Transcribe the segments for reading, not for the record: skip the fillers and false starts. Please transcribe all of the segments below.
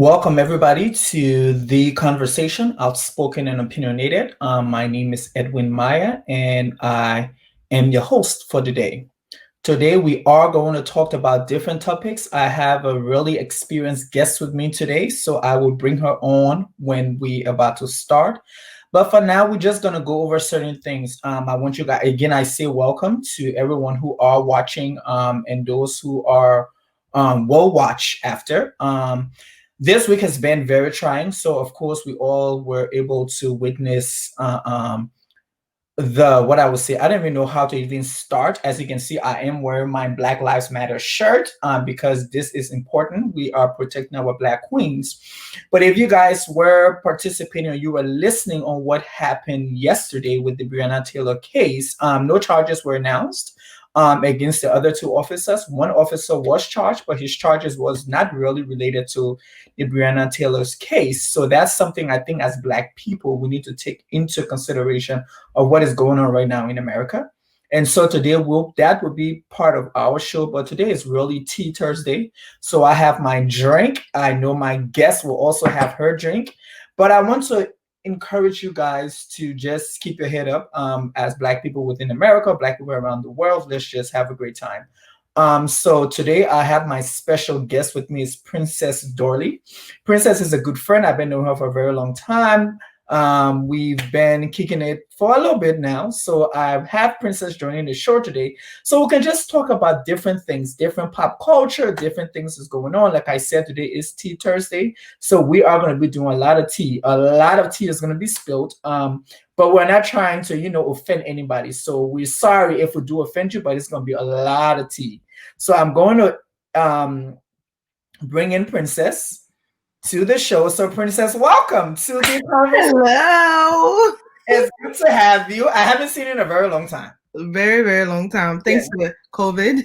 Welcome, everybody, to the conversation, outspoken and opinionated. My name is Edwin Maya, and I am your host for today. Today, we are going to talk about different topics. I have a really experienced guest with me today, so I will bring her on when we about to start. But for now, we're just going to go over certain things. I want you guys, again, I say welcome to everyone who are watching and those who are will watch after. This week has been very trying. So, of course, we all were able to witness what I would say. I don't even know how to even start. As you can see, I am wearing my Black Lives Matter shirt because this is important. We are protecting our Black queens. But if you guys were participating or you were listening on what happened yesterday with the Breonna Taylor case, no charges were announced against the other two officers. One officer was charged, but his charges was not really related to the Breonna Taylor's case. So that's something I think as Black people we need to take into consideration of what is going on right now in America. And so today that will be part of our show, but today is really Tea Thursday. So I have my drink. I know my guest will also have her drink, but I want to encourage you guys to just keep your head up as Black people within America, Black people around the world. Let's just have a great time. So today I have my special guest with me is Princess Dorley. Princess is a good friend. I've been knowing her for a very long time. We've been kicking it for a little bit now. So I have Princess joining the show today. So we can just talk about different things, different pop culture, different things that's going on. Like I said, today is Tea Thursday. So we are going to be doing a lot of tea. A lot of tea is going to be spilled. But we're not trying to, offend anybody. So we're sorry if we do offend you, but it's going to be a lot of tea. So I'm going to bring in Princess to the show. So, Princess, welcome to the conversation. Hello. It's good to have you. I haven't seen you in a very long time. Very, very long time. Thanks to COVID.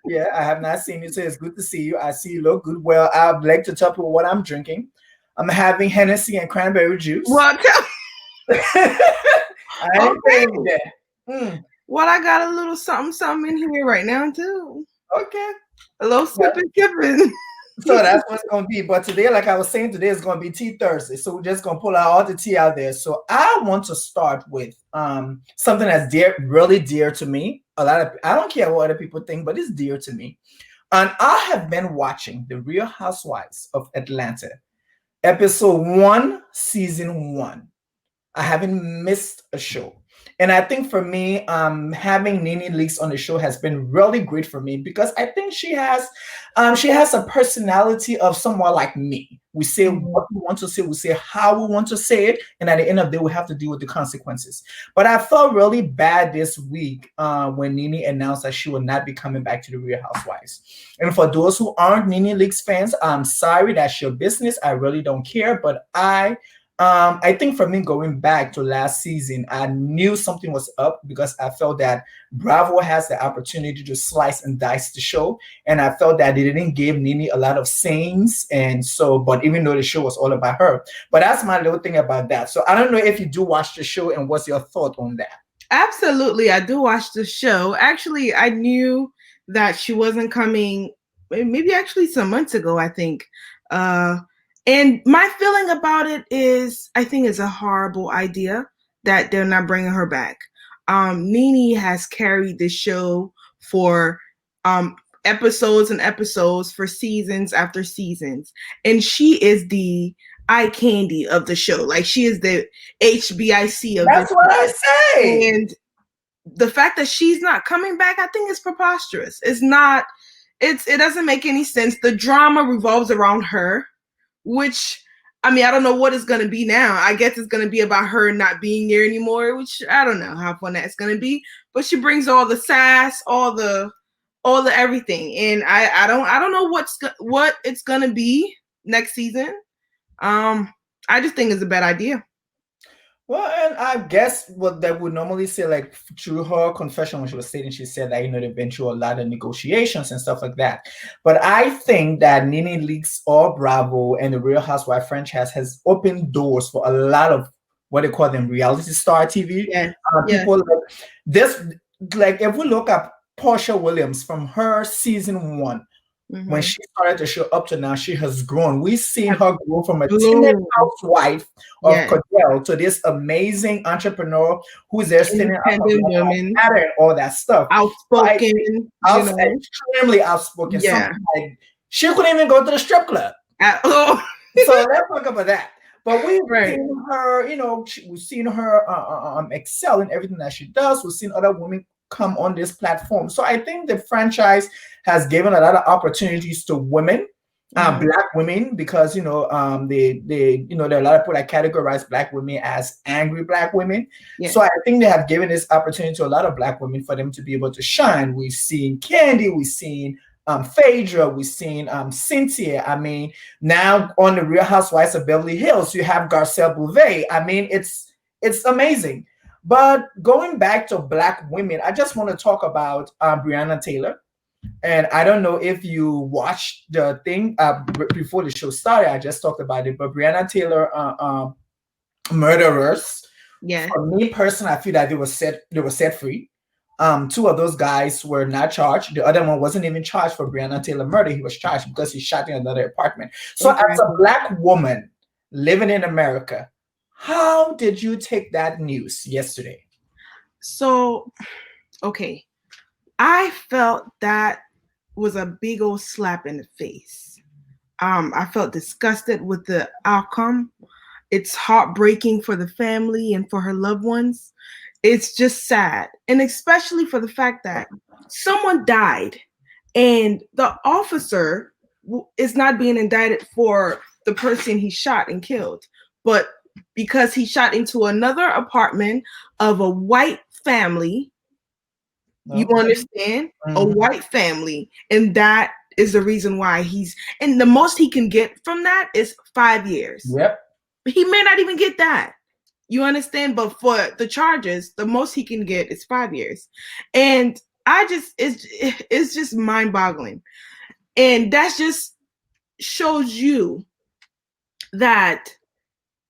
Yeah, I have not seen you, so it's good to see you. I see you look good. Well, I'd like to tell people what I'm drinking. I'm having Hennessy and cranberry juice. What? I ain't saying that. Well, I got a little something in here right now too. Okay. A little sipping. So that's what's going to be. But today, like I was saying, today is going to be Tea Thursday. So we're just going to pull out all the tea out there. So I want to start with something that's really dear to me. I don't care what other people think, but it's dear to me. And I have been watching The Real Housewives of Atlanta, episode 1, season 1. I haven't missed a show. And I think for me, having Nene Leakes on the show has been really great for me because I think she has a personality of someone like me. We say what we want to say, we say how we want to say it, and at the end of the day, we have to deal with the consequences. But I felt really bad this week when Nene announced that she will not be coming back to the Real Housewives. And for those who aren't Nene Leakes fans, I'm sorry, that's your business. I really don't care, but I think for me, going back to last season, I knew something was up because I felt that Bravo has the opportunity to slice and dice the show. And I felt that they didn't give Nene a lot of sayings. And so, but even though the show was all about her, but that's my little thing about that. So I don't know if you do watch the show and what's your thought on that? Absolutely. I do watch the show. Actually, I knew that she wasn't coming maybe actually some months ago, I think. And my feeling about it is, I think it's a horrible idea that they're not bringing her back. Nene has carried this show for episodes and episodes for seasons after seasons. And she is the eye candy of the show. Like, she is the HBIC of That's what I say. And the fact that she's not coming back, I think is preposterous. It doesn't make any sense. The drama revolves around her. Which, I mean, I don't know what it's going to be now. I guess it's going to be about her not being there anymore, which I don't know how fun that's going to be. But she brings all the sass, all the everything, and I don't know what it's going to be next season. I just think it's a bad idea. Well, and I guess what they would normally say, like through her confession when she was stating, she said that, they've been through a lot of negotiations and stuff like that. But I think that Nene Leakes or Bravo and the Real Housewife franchise has opened doors for a lot of what they call them reality star TV. Yeah. People like this, like if we look at Portia Williams from her season 1, When Mm-hmm. she started to show up to now, she has grown. We've seen her grow from a timid Bloom. housewife of Yes. Cordell to this amazing entrepreneur who's there standing up for Independent Black Lives women, Matter and all that stuff. So I think outspoken, you know. extremely outspoken. Yeah. Something like she couldn't even go to the strip club. Oh. So let's talk about that. But we've Right. seen her, we've seen her excel in everything that she does. We've seen other women come on this platform. So I think the franchise has given a lot of opportunities to women, Mm-hmm. Black women, because they there are a lot of people that categorize Black women as angry Black women. Yes. So I think they have given this opportunity to a lot of Black women for them to be able to shine. We've seen Candy, we've seen Phaedra, we've seen Cynthia. I mean, now on the Real Housewives of Beverly Hills, you have Garcelle Bouvet. I mean, it's amazing. But going back to Black women, I just want to talk about Breonna Taylor. And I don't know if you watched the thing before the show started. I just talked about it. But Breonna Taylor murderers, Yeah. for me personally, I feel that they were set free. Two of those guys were not charged. The other one wasn't even charged for Breonna Taylor murder. He was charged because he shot in another apartment. So, as a Exactly. Black woman living in America, how did you take that news yesterday? So, okay. I felt that was a big old slap in the face. I felt disgusted with the outcome. It's heartbreaking for the family and for her loved ones. It's just sad. And especially for the fact that someone died and the officer is not being indicted for the person he shot and killed, but because he shot into another apartment of a white family. You Okay. understand? A Mhm. white family. And that is the reason why and the most he can get from that is 5 years. Yep. He may not even get that. You understand? But for the charges, the most he can get is 5 years. And it's just mind boggling. And that just shows you that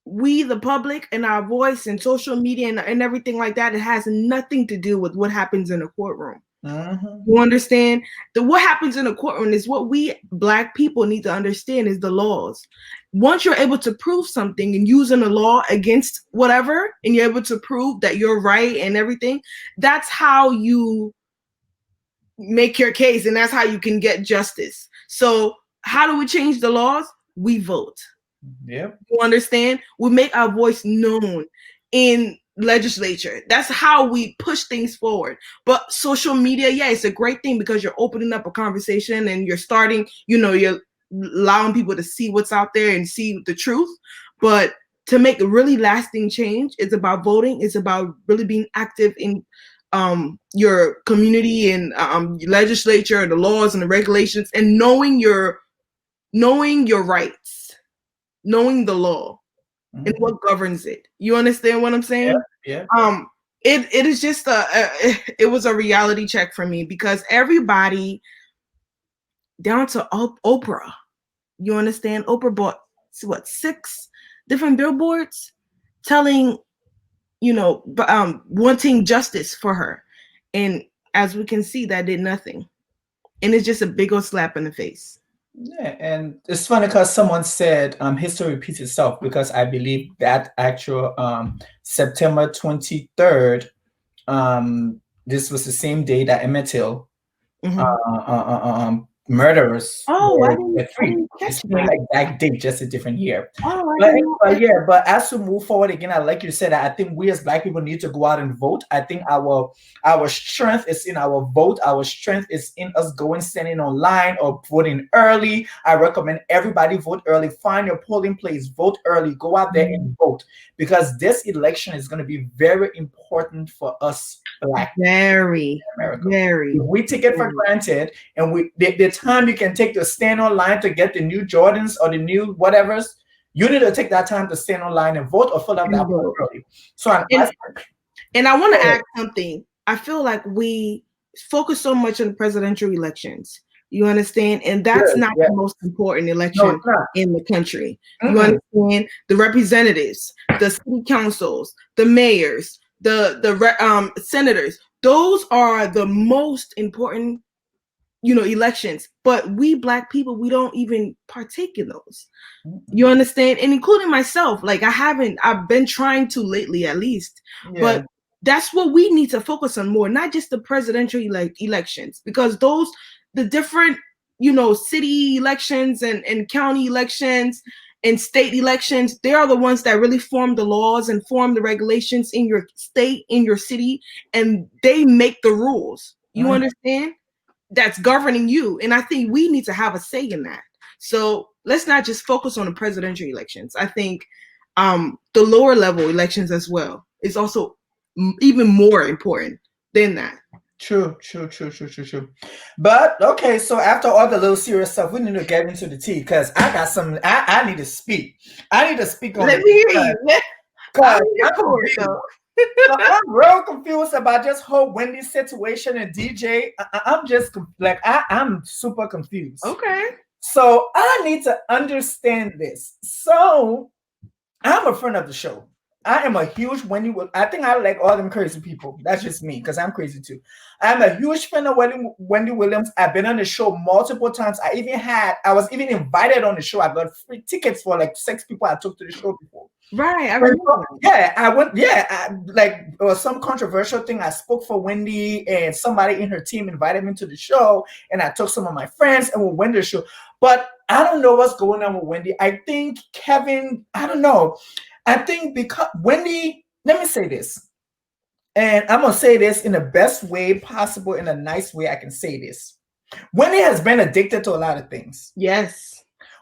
we, the public, and our voice and social media and everything like that, it has nothing to do with what happens in a courtroom. Mhm. You understand? What happens in a courtroom is what we Black people need to understand is the laws. Once you're able to prove something and using the law against whatever, and you're able to prove that you're right and everything, that's how you make your case, and that's how you can get justice. So how do we change the laws? We vote. Yep. You understand? We make our voice known in legislature. That's how we push things forward. But social media, yeah, it's a great thing because you're opening up a conversation and you're starting, you're allowing people to see what's out there and see the truth. But to make a really lasting change, it's about voting. It's about really being active in your community and your legislature, the laws and the regulations, and knowing your rights, knowing the law and what governs it. You understand what I'm Yeah. saying? Yeah. It is just it was a reality check for me because everybody down to Oprah. You understand? Oprah bought what 6 different billboards telling wanting justice for her, and as we can see, that did nothing, and it's just a big old slap in the face. Yeah, and it's funny because someone said history repeats itself because I believe that actual September 23rd, this was the same day that Emmett Till Mm-hmm. murderers Oh, were I free. didn't It's catch the that. exact date, just a different year. Oh, I But, didn't know but that. yeah, but as we move forward again, I like you said, I think we as Black people need to go out and vote. I think our strength is in our vote. Our strength is in us going standing online or voting early. I recommend everybody vote early. Find your polling place, vote early, go out there and vote because this election is going to be very important for us Black Very, America. very, If we take it for granted, and the time you can take to stand online to get the new Jordans or the new whatevers, you need to take that time to stand online and vote or fill out that form early. So and and I want to go ahead. add something. I feel like we focus so much on presidential elections. You understand? And that's Good, not yeah. the most important No, election it's not. in the country. You Mm-mm. understand? The representatives, the city councils, the mayors, the senators. Those are the most important elections, but we Black people, we don't even partake in those. Mm-mm. You understand? And including myself, like I've been trying to lately at least, but Yeah. that's what we need to focus on more, not just the presidential elections, because the different, city elections and county elections and state elections, they are the ones that really form the laws and form the regulations in your state, in your city, and they make the rules. You Mm. understand? That's governing you. And I think we need to have a say in that. So let's not just focus on the presidential elections. I think the lower level elections as well is also even more important than that. True, true, true, true, true, true. But okay, so after all the little serious stuff, we need to get into the tea because I got some. I need to speak. I need to speak on Let this me hear you. I'm because here I'm for it confused. though. So I'm real confused about this whole Wendy situation and DJ. I'm just like I'm super confused. Okay. So I need to understand this. So I'm a friend of the show. I am a huge Wendy. I think I like all them crazy people. That's just me because I'm crazy too. I'm a huge fan of Wendy Williams. I've been on the show multiple times. I was even invited on the show. I got free tickets for like 6 people I took to the show before. Right. I remember. Yeah, I went. Yeah, like it was some controversial thing. I spoke for Wendy, and somebody in her team invited me to the show, and I took some of my friends, and we went to the show. But I don't know what's going on with Wendy. I think Kevin. I don't know. I think because Wendy. Let me say this, and I'm gonna say this in the best way possible, in a nice way I can say this. Wendy has been addicted to a lot of things. Yes.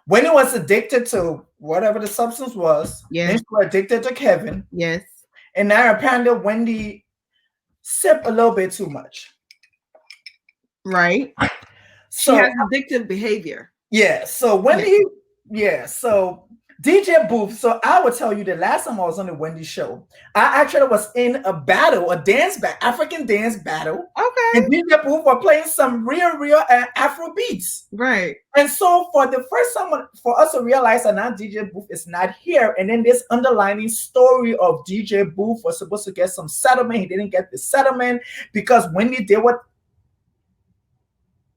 Wendy was addicted to whatever the substance was. Then Yes. she was addicted to Kevin. Yes. And now apparently Wendy sip a little bit too much. Right. She So has addictive behavior. yeah, so Wendy, so DJ Booth. So I will tell you the last time I was on the Wendy show, I actually was in a battle, African dance battle. Okay. And DJ Booth were playing some real Afro beats. Right. And so for the first time for us to realize that now DJ Booth is not here, and then this underlining story of DJ Booth was supposed to get some settlement. He didn't get the settlement because Wendy did what.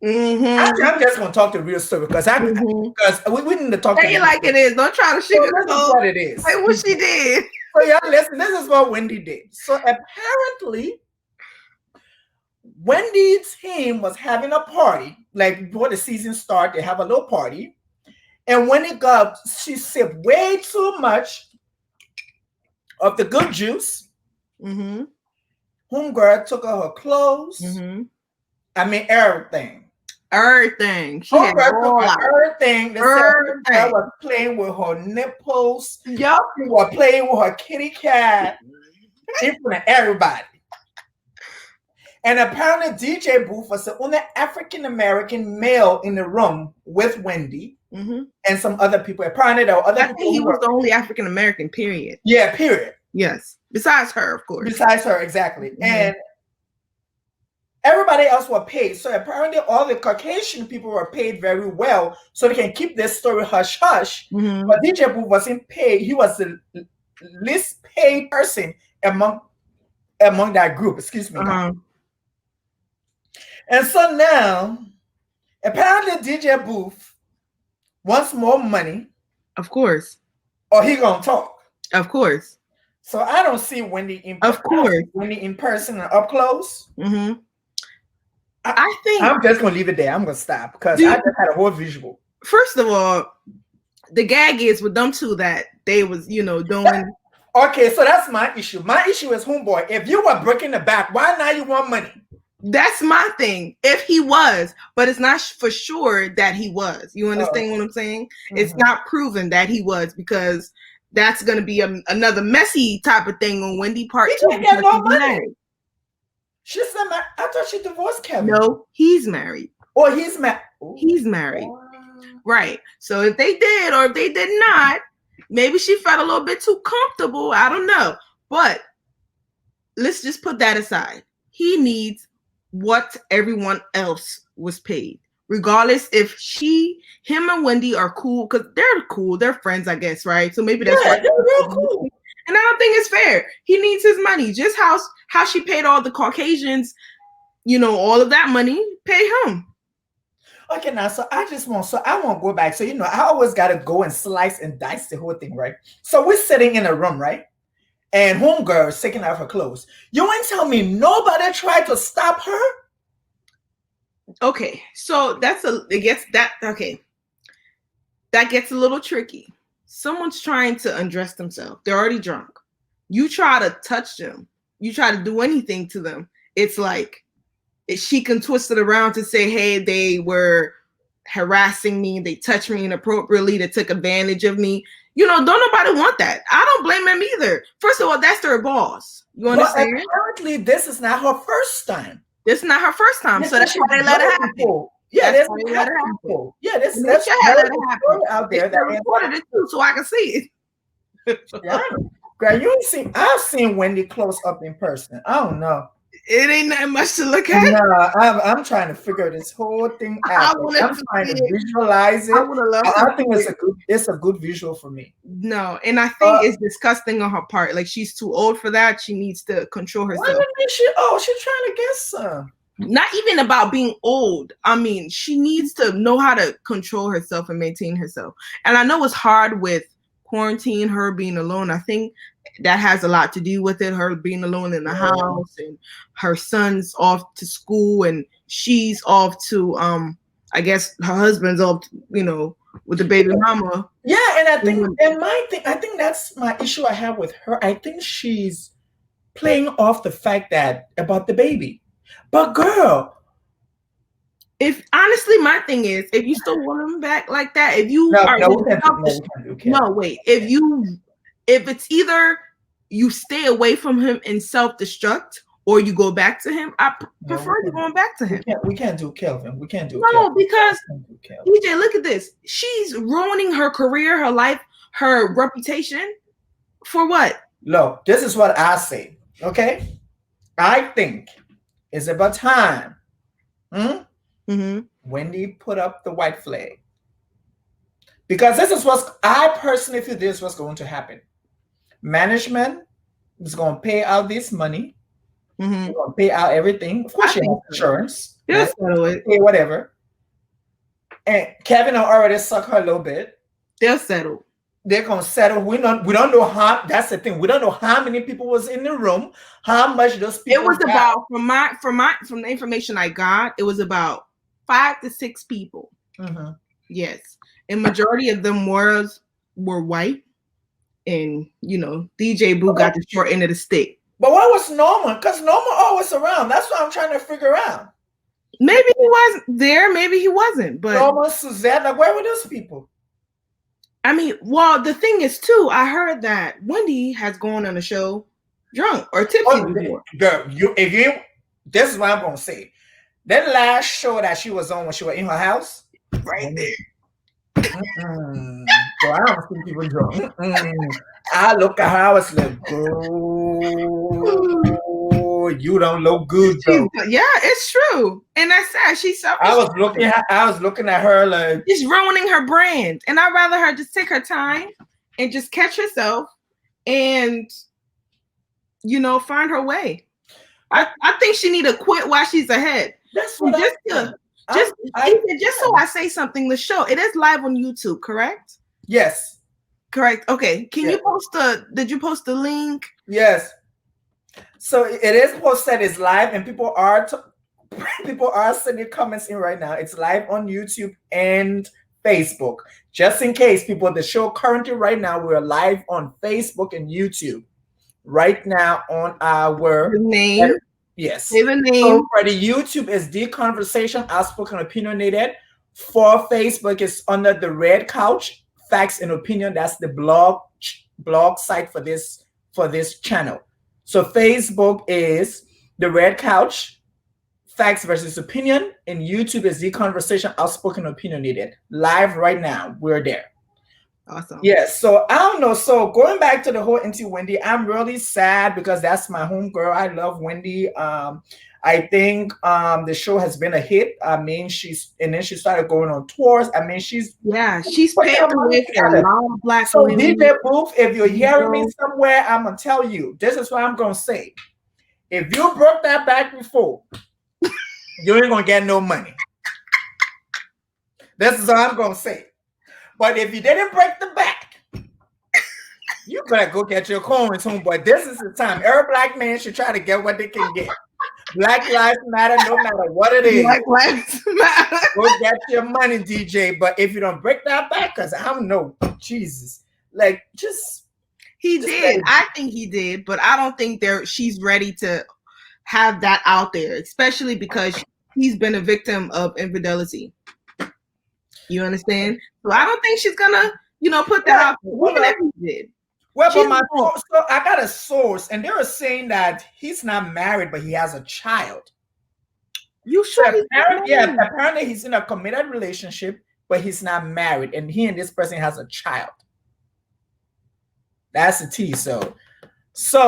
Actually, I'm just gonna talk the real story because we need to talk. Say it like it is. Don't try to So this is sugarcoat. what it is. Say what she did. So yeah, listen. This is what Wendy did. So apparently, Wendy's team was having a party, like before the season started. They have a little party, and when it got, she sipped way too much of the good juice. Mm-hmm. Homegirl took off her clothes. Mm-hmm. I mean everything. Everything. She had all out. Everything. Girl was playing with her nipples. Yup. She was playing with her kitty cat in front of everybody. And apparently DJ Booth was the only African American male in the room with Wendy and some other people. Apparently there were other people. He was the only African American, period. Yeah, period. Yes. Besides her, of course. Besides her, exactly. And everybody else were paid. So apparently all the Caucasian people were paid very well so they can keep this story hush-hush. But DJ Booth wasn't paid. He was the least paid person among that group. Excuse me. And so now, apparently DJ Booth wants more money. Of course. Or he gonna talk. Of course. So I don't see Wendy in person and up close. I think I'm just gonna leave it there. I'm gonna stop because I just had a whole visual. First of all, the gag is with them two that they was, doing. Okay, so that's my issue. My issue is homeboy. If you were breaking the back, why now you want money? That's my thing. If he was, but it's not for sure that he was. You understand what I'm saying? It's not proven that he was because that's gonna be another messy type of thing on Wendy part 2. He can't get no money. She's not married. I thought she divorced Kevin. No, he's married. Or he's married. He's married. Right. So if they did or if they did not, maybe she felt a little bit too comfortable. I don't know. But let's just put that aside. He needs what everyone else was paid. Regardless if him and Wendy are cool, because they're cool. They're friends, I guess, right? So maybe that's why they're real cool. And I don't think it's fair. He needs his money. Just how she paid all the Caucasians, all of that money, pay him. Okay, now so I won't go back. So I always gotta go and slice and dice the whole thing, right? So we're sitting in a room, right? And homegirl is taking off her clothes. You ain't tell me nobody tried to stop her? Okay, so it gets that okay. That gets a little tricky. Someone's trying to undress themselves. They're already drunk. You try to touch them. You try to do anything to them. It's like she can twist it around to say, hey, they were harassing me. They touched me inappropriately. They took advantage of me. Don't nobody want that. I don't blame them either. First of all, that's their boss. You But understand? apparently, this is not her first time. This is not her first time. So that's why they let it happen. Before. Yeah, that's why they let it happen. Yeah, that's let it happen out there. That recorded it too, so I can see it. Yeah, girl, I've seen Wendy close up in person. I don't know. It ain't that much to look at. No, I'm trying to figure this whole thing out. I'm trying to visualize it. I think it's a good visual for me. No, and I think it's disgusting on her part. Like, she's too old for that. She needs to control herself. She's trying to get some. Not even about being old. I mean, she needs to know how to control herself and maintain herself. And I know it's hard with quarantine, her being alone. I think that has a lot to do with it. Her being alone in the house, and her son's off to school, and she's off to I guess her husband's off, with the baby mama. Yeah, and I think that's my issue I have with her. I think she's playing off the fact that about the baby. But girl, if honestly, my thing is, if you still want him back like that, if you if it's either you stay away from him and self-destruct, or you go back to him, I prefer you going back to him. We can't do Kelvin. We can't do Kelvin. Because DJ, look at this. She's ruining her career, her life, her reputation. For what? Look, this is what I say. Okay, I think it's about time. Wendy put up the white flag, because this is I personally feel this is what's going to happen. Management is going to pay out this money. They're going to pay out everything. Of course, she has insurance. Yes, pay whatever. And Kevin already sucked her a little bit. They'll settle. They're gonna settle. We don't know how. That's the thing. We don't know how many people was in the room. How much those people. It was about from the information I got. It was about 5 to 6 people. Yes, and majority of them were white, and DJ Boo got the short end of the stick. But what was Norman? Because Norman always around. That's what I'm trying to figure out. Maybe he wasn't there. Maybe he wasn't. But Norman, Suzette, like, where were those people? I mean, well, the thing is too, I heard that Wendy has gone on a show drunk or tipsy before. Girl, this is what I'm gonna say. That last show that she was on when she was in her house, right there. So I don't see people drunk. I look at her, I was like, "Oh, you don't look good, though." Yeah, it's true, and that's sad. She's selfish. I was looking at her like she's ruining her brand, and I'd rather her just take her time and just catch herself and find her way. I think she need to quit while she's ahead. That's what just so I say something. The show, it is live on YouTube, correct? Yes. Correct. Okay. Can you did you post the link? Yes. So it is posted, it's live, and people are sending comments in right now. It's live on YouTube and Facebook. Just in case, people, the show currently right now, we're live on Facebook and YouTube. Right now on our name. Yes. Say the name. So for the YouTube is The Conversation Outspoken Opinionated. For Facebook, it's under the Red Couch Facts and Opinion. That's the blog site for this channel. So Facebook is the Red Couch Facts versus Opinion, and YouTube is The Conversation Outspoken Opinionated. Live right now. We're there. Awesome. Yes. So I don't know. So going back to the whole Auntie Wendy, I'm really sad because that's my home girl. I love Wendy. I think the show has been a hit. I mean, she started going on tours. I mean, she's paved the way for a lot of Black so women. DJ Booth, if you're hearing me somewhere, I'm gonna tell you. This is what I'm gonna say. If you broke that back before, you ain't gonna get no money. This is all I'm gonna say. But if you didn't break the back, you better go get your coins, homeboy. This is the time. Every black man should try to get what they can get. Black lives matter, no matter what it is. Black lives matter. Go get your money, DJ. But if you don't break that back, because I don't know, Jesus, like he just did. I think he did, but I don't think she's ready to have that out there, especially because he's been a victim of infidelity. You understand? So I don't think she's gonna, put that out there, even if he did. Well, but so I got a source, and they were saying that he's not married, but he has a child. You sure? So apparently he's in a committed relationship, but he's not married, and he and this person has a child. That's the tea. So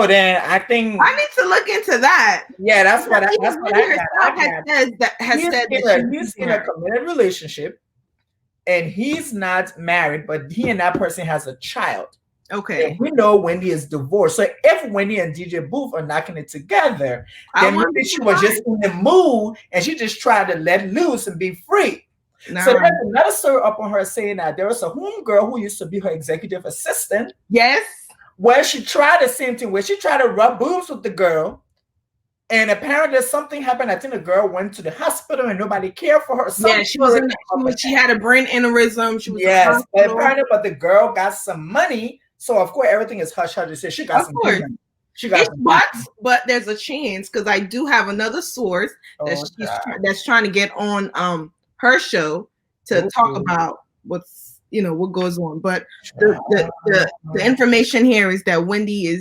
then I think I need to look into that. Yeah, that's what I got. He's in a committed relationship, and he's not married, but he and that person has a child. Okay. And we know Wendy is divorced. So if Wendy and DJ Booth are knocking it together, then maybe she was just in the mood and she just tried to let loose and be free. Nah. So there's another story up on her saying that there was a homegirl who used to be her executive assistant. Yes. Where she tried the same thing, where she tried to rub boobs with the girl. And apparently something happened. I think the girl went to the hospital and nobody cared for her. Yeah, she had a brain aneurysm. She was apparently, but the girl got some money. So of course everything is hush hush. She got some money. She got but there's a chance because I do have another source that's trying to get on her show to talk about what's what goes on. But the information here is that Wendy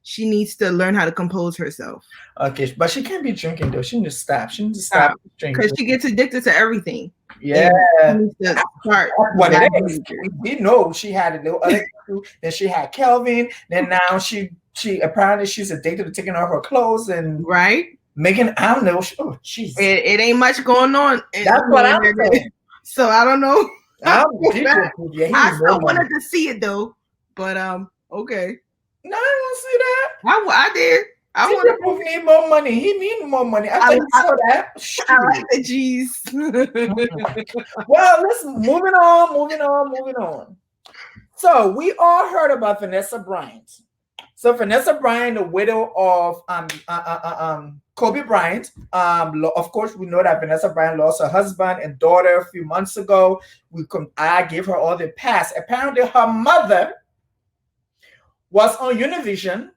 she needs to learn how to compose herself. Okay, but she can't be drinking though. She needs to stop. She needs to stop drinking because she gets addicted to everything. Yeah, what it is. We know she had a little other two. Then she had Kelvin. Then now she apparently she's addicted to taking off her clothes and making. I don't know. Oh, jeez. It ain't much going on. That's what I'm saying. So I don't know. I still wanted to see it though, but okay. No, I don't see that. I did. I want to need more money. He needs more money. I think you saw that. I like the G's. Well, let's moving on. So we all heard about Vanessa Bryant. So Vanessa Bryant, the widow of Kobe Bryant. Of course, we know that Vanessa Bryant lost her husband and daughter a few months ago. I gave her all the past. Apparently, her mother was on Univision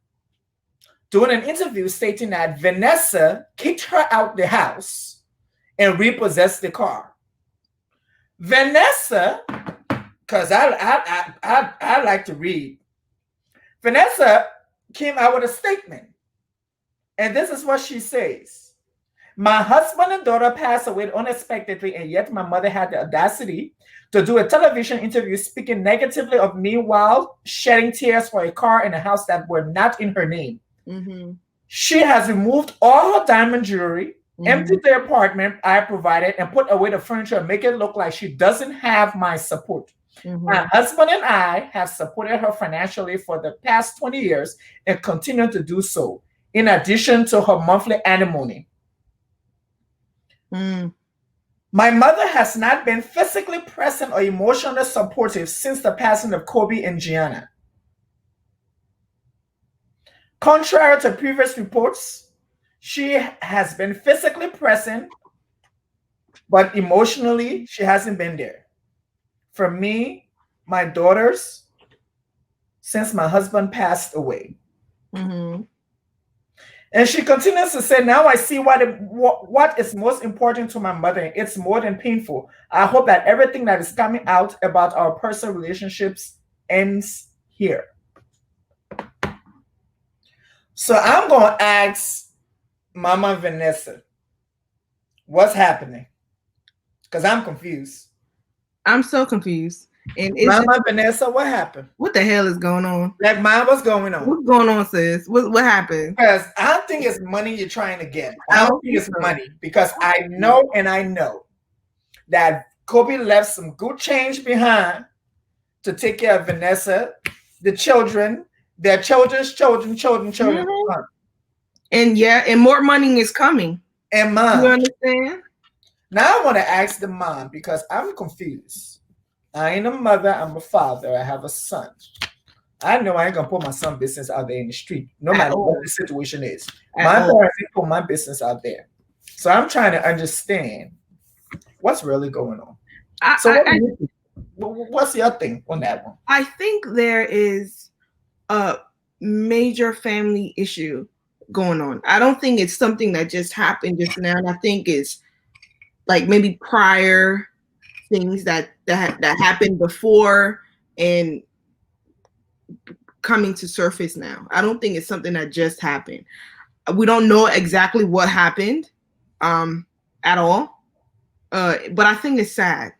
doing an interview stating that Vanessa kicked her out the house and repossessed the car. Vanessa, because I like to read. Vanessa came out with a statement. And this is what she says. My husband and daughter passed away unexpectedly, and yet my mother had the audacity to do a television interview speaking negatively of me while shedding tears for a car and a house that were not in her name. Mm-hmm. She has removed all her diamond jewelry, emptied the apartment I provided, and put away the furniture and make it look like she doesn't have my support. Mm-hmm. My husband and I have supported her financially for the past 20 years and continue to do so, in addition to her monthly alimony. My mother has not been physically present or emotionally supportive since the passing of Kobe and Gianna. Contrary to previous reports, she has been physically present, but emotionally, she hasn't been there. For me, my daughters, since my husband passed away. Mm-hmm. And she continues to say, now I see what is most important to my mother. It's more than painful. I hope that everything that is coming out about our personal relationships ends here. So I'm going to ask Mama Vanessa, what's happening? Because I'm confused. I'm so confused. And Mama Vanessa, what happened? What the hell is going on? Like, Mom, what's going on? What's going on, sis? What happened? Because I don't think it's money you're trying to get. I don't think it's money. Because I know that Kobe left some good change behind to take care of Vanessa, the children, their children's children. Mm-hmm. And more money is coming. And Mom, you understand? Now I want to ask the mom because I'm confused. I ain't a mother, I'm a father. I have a son. I know I ain't gonna put my son business out there in the street, no At matter what all. the situation is. At My all. parents didn't put my business out there. So I'm trying to understand what's really going on. So I, what do I, you think? What's your thing on that one? I think there is a major family issue going on. I don't think it's something that just happened just now. And I think it's like maybe prior things that happened before and coming to surface now. I don't think it's something that just happened. We don't know exactly what happened at all. But I think it's sad.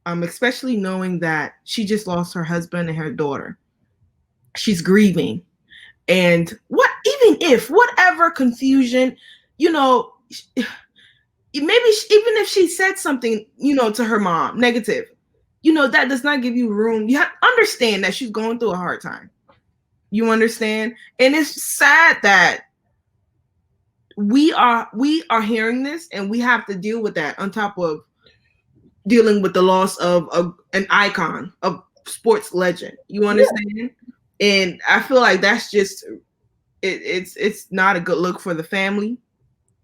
Especially knowing that she just lost her husband and her daughter. She's grieving. And even if, whatever confusion, you know, even if she said something, to her mom, negative, that does not give you room. You have to understand that she's going through a hard time. You understand? And it's sad that we are hearing this and we have to deal with that on top of dealing with the loss of an icon, of sports legend. You understand? Yeah. And I feel like that's just it's not a good look for the family.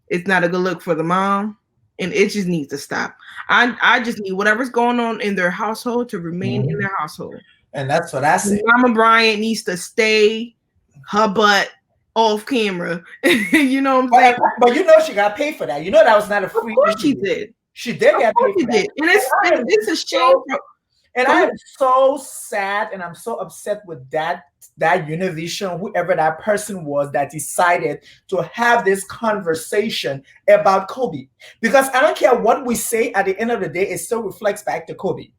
It's not a good look for the mom, and it just needs to stop. I just need whatever's going on in their household to remain in their household. And that's what I say. Mama Bryant needs to stay her butt off camera. You know what I'm saying? But she got paid for that. That was not a free. Of course she did. She did get paid for that. And it's a shame. And I am so sad and I'm so upset with that Univision, whoever that person was that decided to have this conversation about Kobe. Because I don't care what we say, at the end of the day, it still reflects back to Kobe.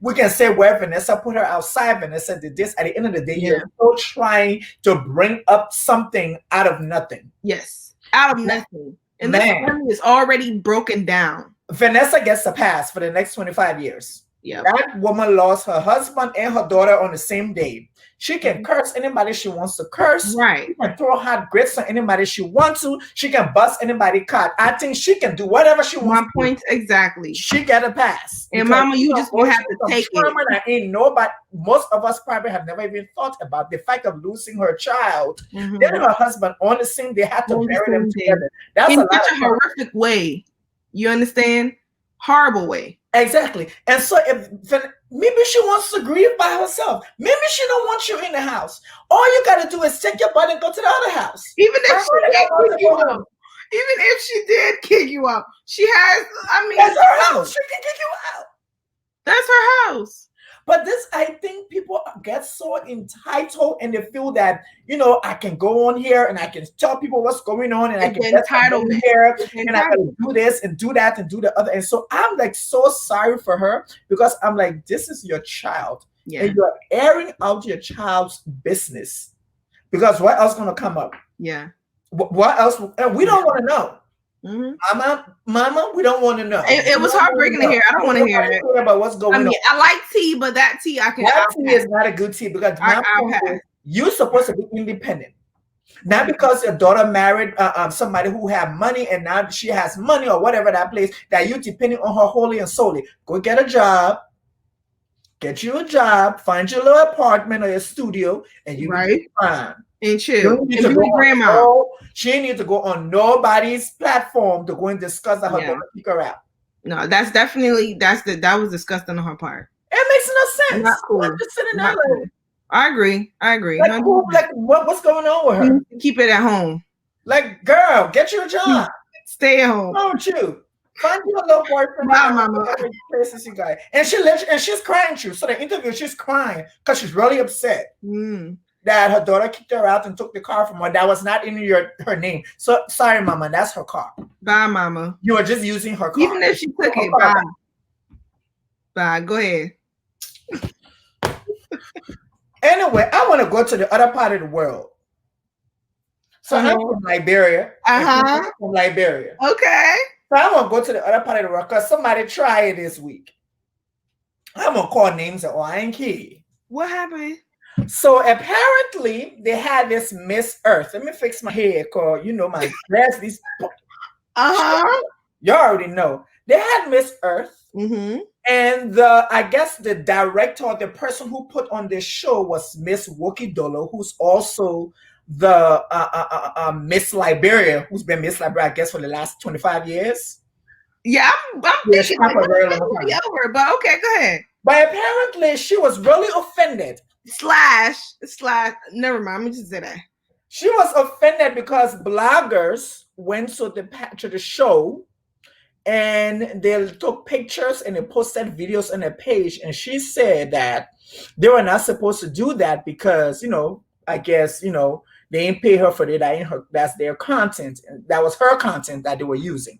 We can say where Vanessa put her outside, Vanessa did this. At the end of the day, you're still trying to bring up something out of nothing. Yes, out of nothing. And this family is already broken down. Vanessa gets a pass for the next 25 years. Yeah, that woman lost her husband and her daughter on the same day. She can curse anybody she wants to curse. Right. She can throw hot grits on anybody she wants to. She can bust anybody cut. I think she can do whatever she wants. My point exactly. She get a pass. And Mama, you just gonna have to take it. That ain't nobody. Most of us probably have never even thought about the fact of losing her child. Then her husband on the same day had to bury them together. That's in such a horrific way. You understand? Horrible way. Exactly. And so if maybe she wants to grieve by herself, maybe she don't want you in the house. All you got to do is take your butt and go to the other house. Even if she did kick you out, she has. That's her house. She can kick you out. That's her house. But I think people get so entitled and they feel that, I can go on here and I can tell people what's going on and I can get entitlement here and I can do this and do that and do the other. And so I'm like so sorry for her because I'm like, this is your child. Yeah. And you're airing out your child's business because what else is going to come up? Yeah. What else? And we don't want to know. Mama, we don't want to know. It was heartbreaking to hear. I don't want to hear it about what's going on. I like tea, but that tea I can. That tea is not a good tea because you're supposed to be independent. Not because your daughter married somebody who had money and now she has money or whatever that place that you're depending on her wholly and solely. Go get a job. Get you a job. Find your little apartment or your studio, and you be fine. And chill. And be grandma. She needs to go on nobody's platform to go and discuss that her daughter kick her out. No, that's definitely that was disgusting on her part. It makes no sense. Not cool. I'm just sitting there cool. I agree. Like, what's going on with her? Keep it at home. Like, girl, get you a job. Stay at home. Don't you? Find your little boyfriend. Wow, Mama. Places you guys. And she's crying too. So the interview, she's crying because she's really upset. That her daughter kicked her out and took the car from her. That was not in her name. So sorry, Mama, that's her car. Bye, Mama. You are just using her car. Even if she took it, bye. Bye. Go ahead. Anyway, I want to go to the other part of the world. So I'm from Liberia. I'm from Liberia. Okay. So I want to go to the other part of the world because somebody tried it this week. I'm gonna call names and I ain't kidding. What happened? So apparently they had this Miss Earth. Let me fix my hair, cause my dress. These. You already know. They had Miss Earth, Mm-hmm. and I guess the director, the person who put on this show was Miss Woki Dolo, who's also the Miss Liberia, who's been Miss Liberia, I guess, for the last 25 years. Yeah, I'm Yeah, she thinking had like, for a when did very that long movie time. over? But okay, go ahead. But apparently, she was really offended. Slash. Never mind. Let me just say that. She was offended because bloggers went to the show and they took pictures and they posted videos on their page. And she said that they were not supposed to do that because, I guess, they didn't pay her for it. That's their content. And that was her content that they were using.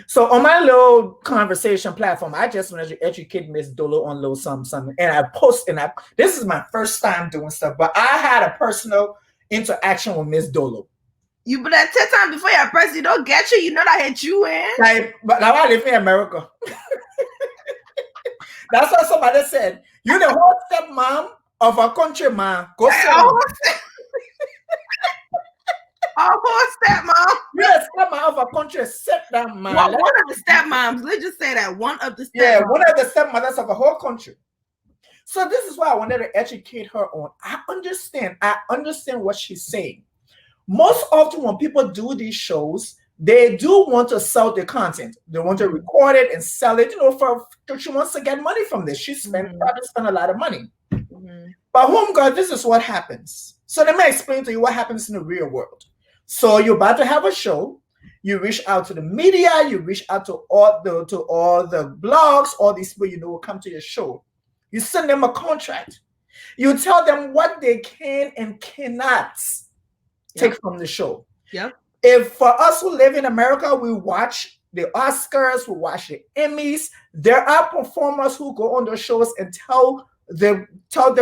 So on my little conversation platform, I just wanted to educate Miss Dolo on little something. And I post, and this is my first time doing stuff, but I had a personal interaction with Miss Dolo. You but that 10 times before your president don't get you, you know that hit you in. But now I live in America. That's what somebody said. You the whole stepmom of a country man. Go sit down. Oh, stepmom. You're a stepmom of a country. Sit down, man. One of the stepmoms. Let's just say that one of the stepmoms. Yeah, one of the stepmothers of a whole country. So this is why I wanted to educate her on. I understand what she's saying. Most often when people do these shows, they do want to sell the content. They want to record it and sell it, she wants to get money from this. She probably spent a lot of money. Mm-hmm. But home girl, this is what happens. So let me explain to you what happens in the real world. So you're about to have a show. You reach out to the media. You reach out to all the blogs. All these people will come to your show. You send them a contract. You tell them what they can and cannot take from the show. Yep. If for us who live in America, we watch the Oscars, we watch the Emmys, there are performers who go on those shows and tell the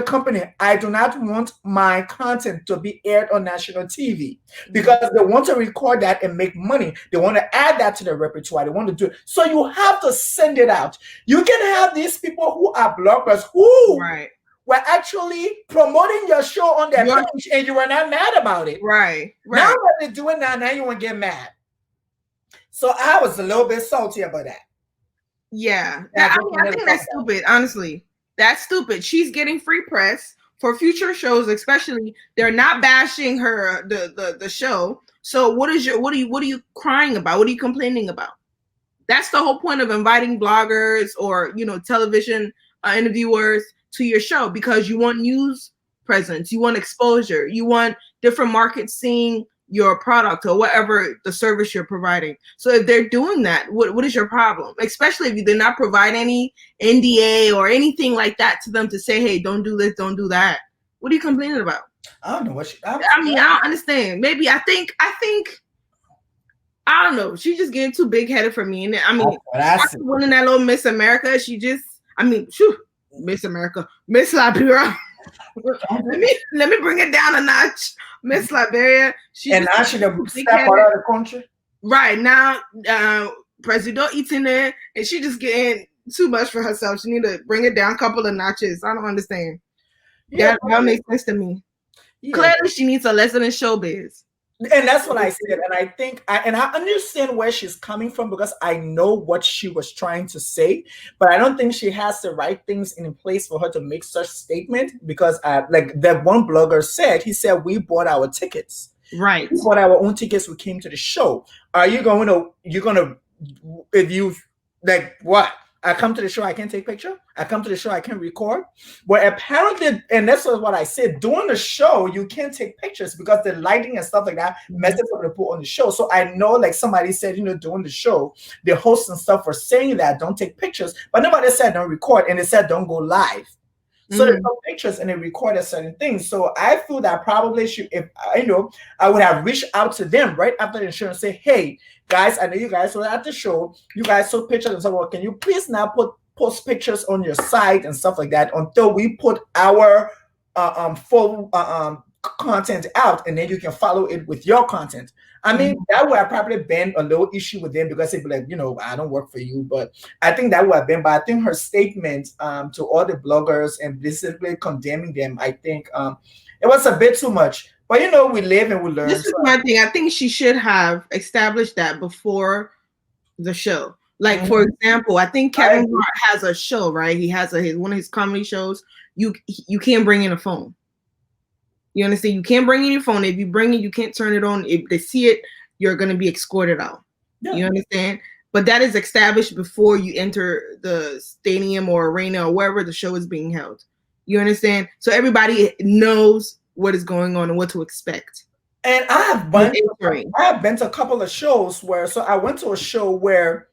company, I do not want my content to be aired on national TV because they want to record that and make money. They want to add that to their repertoire. They want to do it. So you have to send it out. You can have these people who are bloggers who were actually promoting your show on their page and you were not mad about it. Right. Now that they're doing that, now you want to get mad. So I was a little bit salty about that. Yeah. I think that's stupid, honestly. That's stupid. She's getting free press for future shows, especially. They're not bashing her the show. So what are you crying about? What are you complaining about? That's the whole point of inviting bloggers or television interviewers to your show, because you want news presence, you want exposure, you want different markets seeing your product or whatever the service you're providing. So if they're doing that, what is your problem? Especially if you did not provide any NDA or anything like that to them to say, hey, don't do this, don't do that. What are you complaining about? I don't know what I don't understand. Maybe I think I don't know. She's just getting too big headed for me. And after winning that little Miss America, Miss America, Miss Liberia. let me bring it down a notch. Miss Liberia. Now she the step out of the country. Right now, President eating it, and she just getting too much for herself. She need to bring it down a couple of notches. I don't understand. Yeah, that makes sense to me. Yeah. Clearly, she needs a lesson in showbiz. And that's what I said. And I think, I understand where she's coming from because I know what she was trying to say, but I don't think she has the right things in place for her to make such statement because like that one blogger said, he said, we bought our tickets. Right. We bought our own tickets. We came to the show. If you like what? I come to the show, I can take picture. I come to the show, I can record. But apparently, and that's what I said, during the show, you can't take pictures because the lighting and stuff like that messes up the people on the show. So I know, like somebody said, during the show, the hosts and stuff were saying that don't take pictures, but nobody said don't record, and they said don't go live. So there's no pictures and they recorded certain things. So I feel that probably I would have reached out to them right after the show and say, hey, guys, I know you guys were at the show. You guys took pictures and said, well, can you please now post pictures on your site and stuff like that until we put our full content out, and then you can follow it with your content. I mean, that would have probably been a little issue with them because they'd be like, I don't work for you. But I think that would have been, but I think her statement to all the bloggers and basically condemning them, I think it was a bit too much. But we live and we learn. This is my thing. I think she should have established that before the show. Like for Mhm. example, I think I Kevin agree. Hart has a show, right? He has one of his comedy shows. You can't bring in a phone. You understand? You can't bring in your phone. If you bring it, you can't turn it on. If they see it, you're gonna be escorted out. Yeah. You understand? But that is established before you enter the stadium or arena or wherever the show is being held. You understand? So everybody knows what is going on and what to expect And when entering. I have been to a couple of shows where so I went to a show where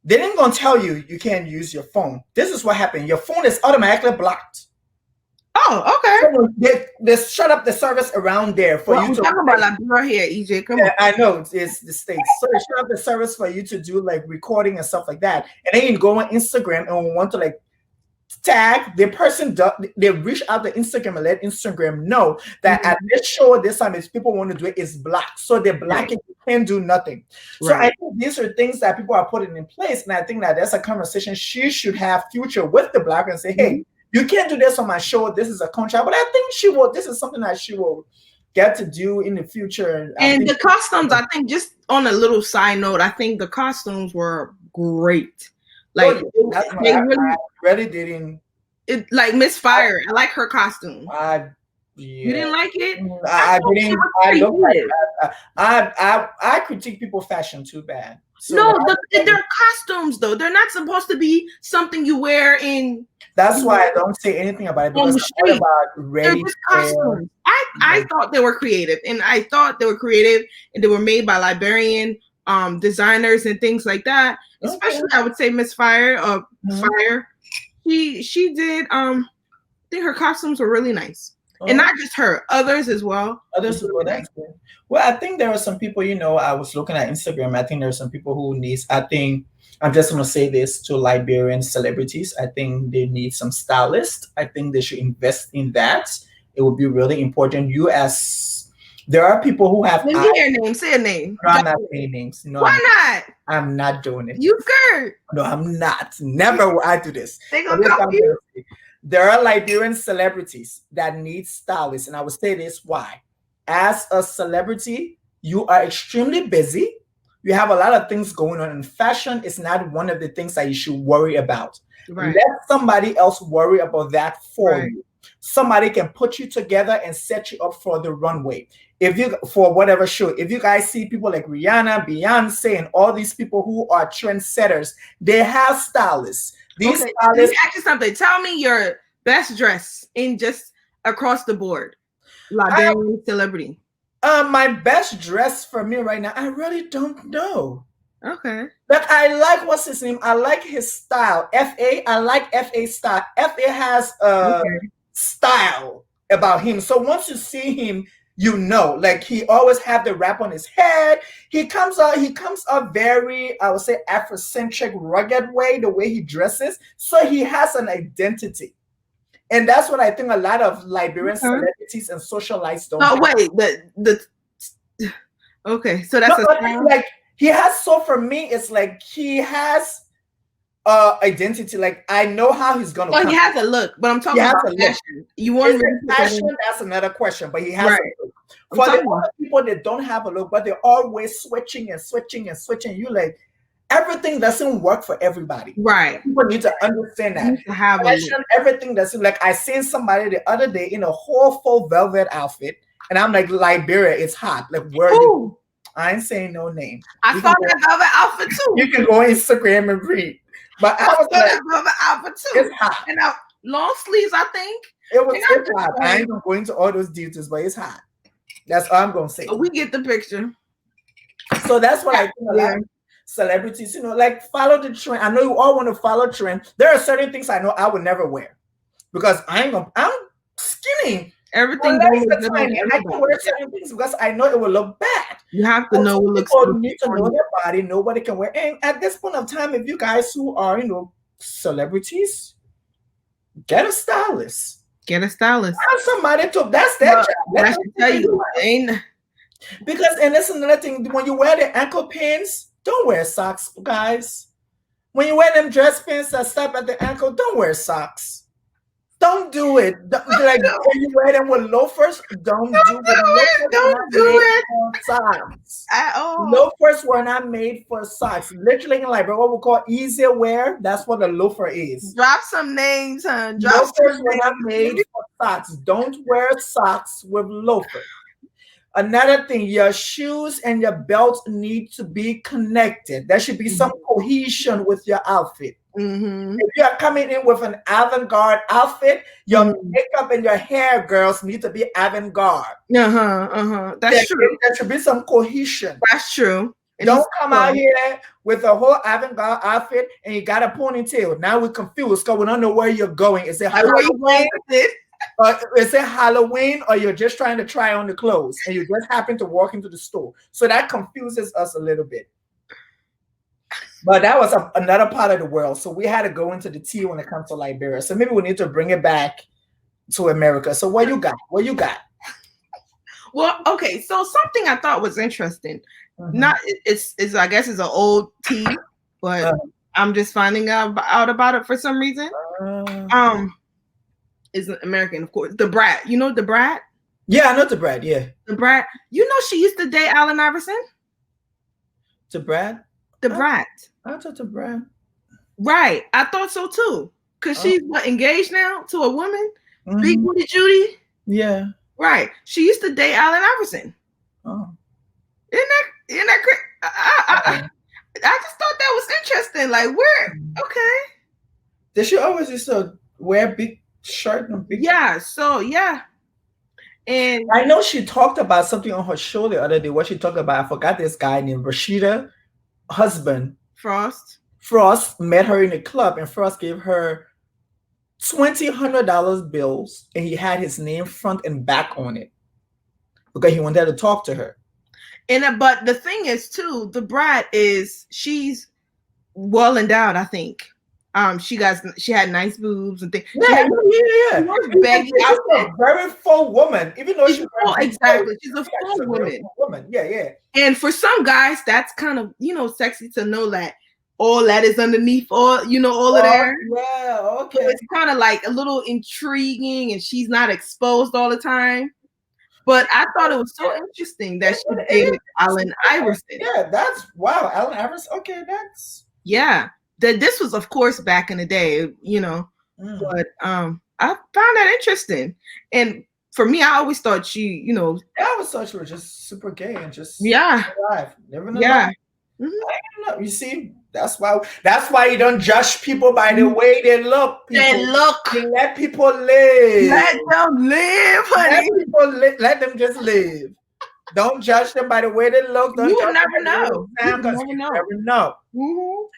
they didn't gonna tell you you can't use your phone. This is what happened. Your phone is automatically blocked. Oh, okay. So they shut up the service around there for Well, you I'm to. talking about Liberia here, EJ. Come Yeah, on. I know it's the states. So they shut up the service for you to do like recording and stuff like that. And then you go on Instagram and want to like tag the person. They reach out to Instagram and let Instagram know that at this show this time, if people want to do it, it's blocked. So they block Right. it. You can't do nothing. So I Right. think these are things that people are putting in place, and I think that that's a conversation she should have future with the block and say, hey. Mhm. You can't do this on my show. This is a contract, but I think she will. This is something that she will get to do in the future. I And think. the costumes, I think, just on a little side note, I think the costumes were great. Oh, Like yeah, that's what they I really, really didn't. like Miss Fire. I like her costume. I You yeah. didn't like it? I thought it didn't. was I look like creative. I critique people fashion too bad. So No, they're costumes though. They're not supposed to be something you wear in that's why I don't say anything about it on because the I'm all street. about They're ready just wear. costumes. I thought they were creative, and I thought they were creative, and they were made by Liberian designers and things like that. Okay. Especially, I would say Miss Fire, Mhm. Fire. She did. I think her costumes were really nice, and Oh, not just her, others as well. It was others well, really nice. that's good. Well, I think there are some people. I was looking at Instagram. I think there are some people who needs. I think I'm just gonna say this to Liberian celebrities. I think they need some stylists. I think they should invest in that. It would be really important. You as there are people who have Let me eyes. hear a name. Say a name. No, I'm not saying names. No, Why not? I'm not doing it. You scared? No, I'm not. Never will I do this. They But gonna this is call what I'm you? gonna say. There are Liberian celebrities that need stylists, and I will say this why. As a celebrity, you are extremely busy. You have a lot of things going on, and fashion is not one of the things that you should worry about. Right. Let somebody else worry about that for Right. you. Somebody can put you together and set you up for the runway. If you for whatever show, if you guys see people like Rihanna, Beyonce, and all these people who are trendsetters, they have stylists. These Okay, let me stylists, ask you something. Tell me your best dress in just across the board. Liberian celebrity. my best dress for me right now, I really don't know. Okay. But I like what's his name. I like his style. FA. I like FA style. FA has a Okay. style about him. So once you see him, like he always have the wrap on his head. He comes out very, I would say, Afrocentric, rugged way, the way he dresses. So he has an identity. And that's what I think a lot of Liberian celebrities and socialites don't Oh have. wait, the okay. So No, that's a but style. like he has, so for me, it's like he has identity. Like I know how he's gonna Oh, come. he has a look, but I'm He talking has about a look. fashion. You Is want it me to put that fashion? in? That's another question. But he has Right. a look. I'm For the talking about other people that don't have a look, but they're always switching and switching and switching, you like everything doesn't work for everybody. right. People need to understand You that. need to have a look. Fashion, everything doesn't like I seen somebody the other day in a whole full velvet outfit, and I'm like, Liberia, it's hot. Like where are you? Ooh, I ain't saying no name. I You saw can go, that velvet outfit too. you can go on Instagram and read. But I I was saw like, that velvet outfit too. it's hot. And long sleeves, I think. It's I'm hot. just I saying. ain't gonna go into all those details, but it's hot. That's all I'm gonna say. We get the picture. So that's what I think a lot Yeah. of celebrities, like follow the trend. I know you all want to follow trend. There are certain things I know I would never wear because I'm skinny. Everything My goes legs with are tiny. I can wear certain things because I know it will look bad. You have to But know some what looks people good need to for know you. their body. Nobody can wear. And at this point of time, if you guys who are, celebrities, get a stylist. Get a stylist. Have somebody to. That's their job. I Let should them tell do you, it. ain't Because and that's another thing. When you wear the ankle pins, don't wear socks, guys. When you wear them dress pants that stop at the ankle, don't wear socks. Don't do it. Like, when you wear them with loafers, don't do it. Loafers were not Don't do made it for socks. at all. Loafers were not made for socks. Literally, like what we call easier wear, that's what a loafer is. Drop some names, hun. Drop Loafers some were not made names. for socks. Don't wear socks with loafers. Another thing, your shoes and your belt need to be connected. There should be some cohesion with your outfit. Mm-hmm. If you are coming in with an avant-garde outfit, your Mhm. makeup and your hair, girls, need to be avant-garde. That's true. There should be some cohesion. That's true. Don't come out here with a whole avant-garde outfit and you got a ponytail. Now we're confused because we don't know where you're going. Is it Where you going with it? Is it Halloween, or you're just trying to try on the clothes and you just happen to walk into the store? So that confuses us a little bit. But that was another part of the world. So we had to go into the tea when it comes to Liberia. So maybe we need to bring it back to America. So what you got? What you got? Well, okay. So something I thought was interesting. Not it's I guess it's an old tea, but I'm just finding out about it for some reason. Is American, of course. The Brat. You know the Brat? Yeah, I know the Brat. Yeah. The Brat. You know she used to date Allen Iverson? The Brat? The Brat. I thought the Brat. Right. I thought so too. Because she's engaged now to a woman? Big Booty Judy? Yeah. Right. She used to date Allen Iverson. Oh. Isn't that great? I just thought that was interesting. Like, where? Okay. Did she always used to wear big shirt and big? Yeah. So yeah. And I know she talked about something on her show the other day. What she talked about, I forgot this guy named Rashida, husband Frost. Frost met her in a club, and Frost gave her $2,100 bills, and he had his name front and back on it because he wanted to talk to her. And but the thing is too, the Brat she's well endowed, I think. She had nice boobs and things. Yeah. She's a very full woman, even though she's exactly. She's a full woman. Yeah. And for some guys, that's kind of sexy to know that all that is underneath all of there. Yeah, okay. So it's kind of like a little intriguing, and she's not exposed all the time. But I thought it was so interesting that she dated Allen Iverson. Yeah, that's wow, Allen Iverson. Okay, that's this was, of course, back in the day, But I found that interesting, and for me, I always thought she, I always thought she was just super gay and just alive, living alive. You see, that's why you don't judge people by the way they look. You let people live. Let them live, honey. Let them just live. Don't judge them by the way they look. Don't you never know. You never know.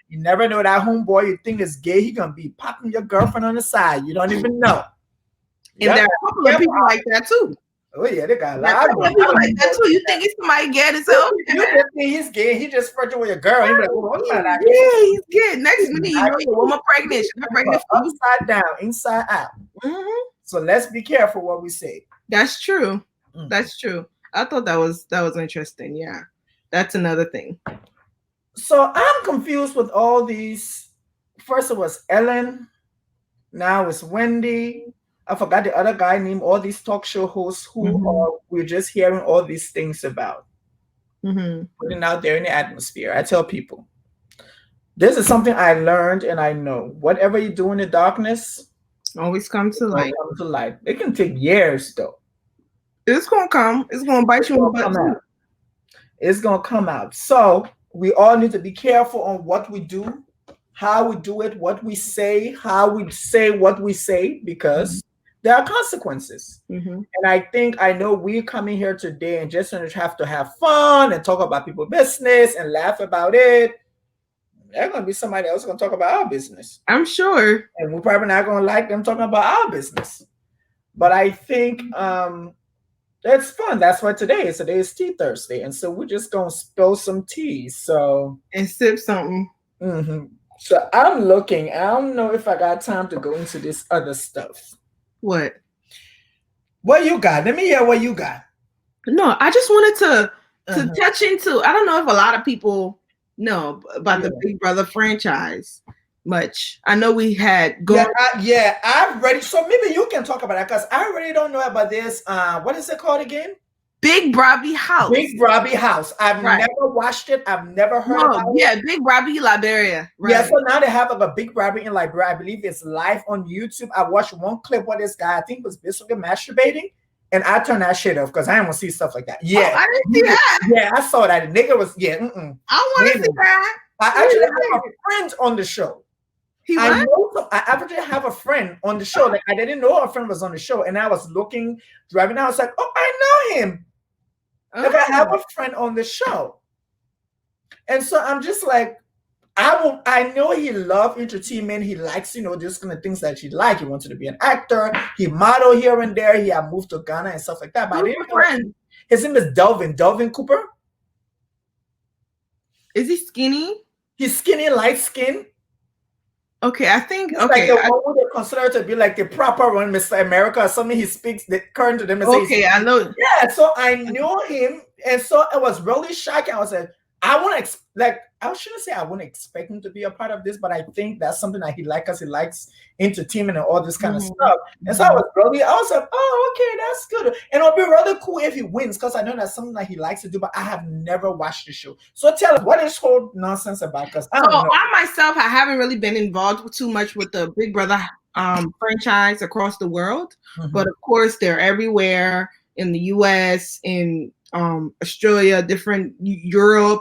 You never know that homeboy you think is gay. He gonna be popping your girlfriend on the side. You don't even know. And there are a couple of people like that too. Oh yeah, they got a lot of people like that too. You think it's somebody gay? You just think he's gay. He just flirting with your girl. You be like, oh, yeah, he's gay. Next minute, your woman pregnant. She's pregnant. Upside down, inside out. So let's be careful what we say. That's true. That's true. I thought that was interesting. Yeah, that's another thing. So I'm confused with all these. First it was Ellen. Now it's Wendy. I forgot the other guy named all these talk show hosts who we're just hearing all these things about. Putting out there in the atmosphere. I tell people, this is something I learned and I know. Whatever you do in the darkness, always comes to light. It can take years though. It's gonna come. It's gonna bite you in the butt. It's gonna come out. So we all need to be careful on what we do, how we do it, what we say, how we say what we say, because there are consequences. And I know we're coming here today and just have to have fun and talk about people's business and laugh about it. There's going to be somebody else going to talk about our business. I'm sure. And we're probably not going to like them talking about our business. But I think that's fun. That's why today is Tea Thursday. And so we're just going to spill some tea. And sip something. So I'm looking. I don't know if I got time to go into this other stuff. What you got? Let me hear what you got. No, I just wanted to touch into. I don't know if a lot of people know about the Big Brother franchise. much. I know we had Yeah, gone I've read it. So maybe you can talk about that because I really don't know about this. What is it called again? Big Robbie House. Big Robbie House. I've Right. never watched it. I've never heard No, about it. yeah, Big Robbie Liberia. Yeah, Right. so now they have like a Big Robbie in Liberia. I believe it's live on YouTube. I watched one clip where this guy, I think, was basically masturbating, and I turned that shit off because I don't want to see stuff like that. Oh, Yeah, I didn't see that. yeah, I saw that. The nigga was I want to see that. I actually have a friend on the show. He I what? know. I actually have a friend on the show. Like I didn't know a friend was on the show, and I was looking, driving. I was like, oh, I know him. Like I have a friend on the show, and so I'm just like, I know he loved entertainment. He likes, this kind of things that he like. He wanted to be an actor. He modeled here and there. He had moved to Ghana and stuff like that. But I didn't know. Friend? His name is Delvin Cooper. Is he skinny? He's skinny, light skin. Okay, I think He's like the one who they consider to be like the proper one, Mr. America, or something. He speaks the current to them. And okay, I know. Yeah, so I knew him, and so it was really shocking. I was like, I shouldn't say I wouldn't expect him to be a part of this, but I think that's something that he likes because he likes entertainment and all this kind of stuff. And so I was like, oh, okay, that's good. And it'll be really cool if he wins because I know that's something that he likes to do, but I have never watched the show. So tell us, what is whole nonsense about? Because I myself, I haven't really been involved too much with the Big Brother franchise across the world, but of course they're everywhere in the US, in Australia, different Europe,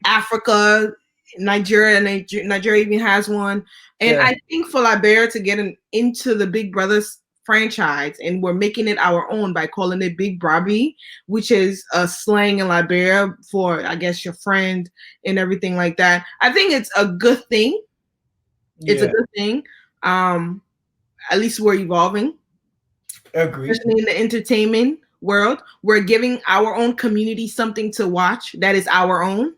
Africa, Nigeria. Nigeria even has one. And I think for Liberia to get into the Big Brothers franchise, and we're making it our own by calling it Big Robbie, which is a slang in Liberia for, I guess, your friend and everything like that. I think it's a good thing. It's a good thing. At least we're evolving. Agreed. Especially in the entertainment world, we're giving our own community something to watch that is our own.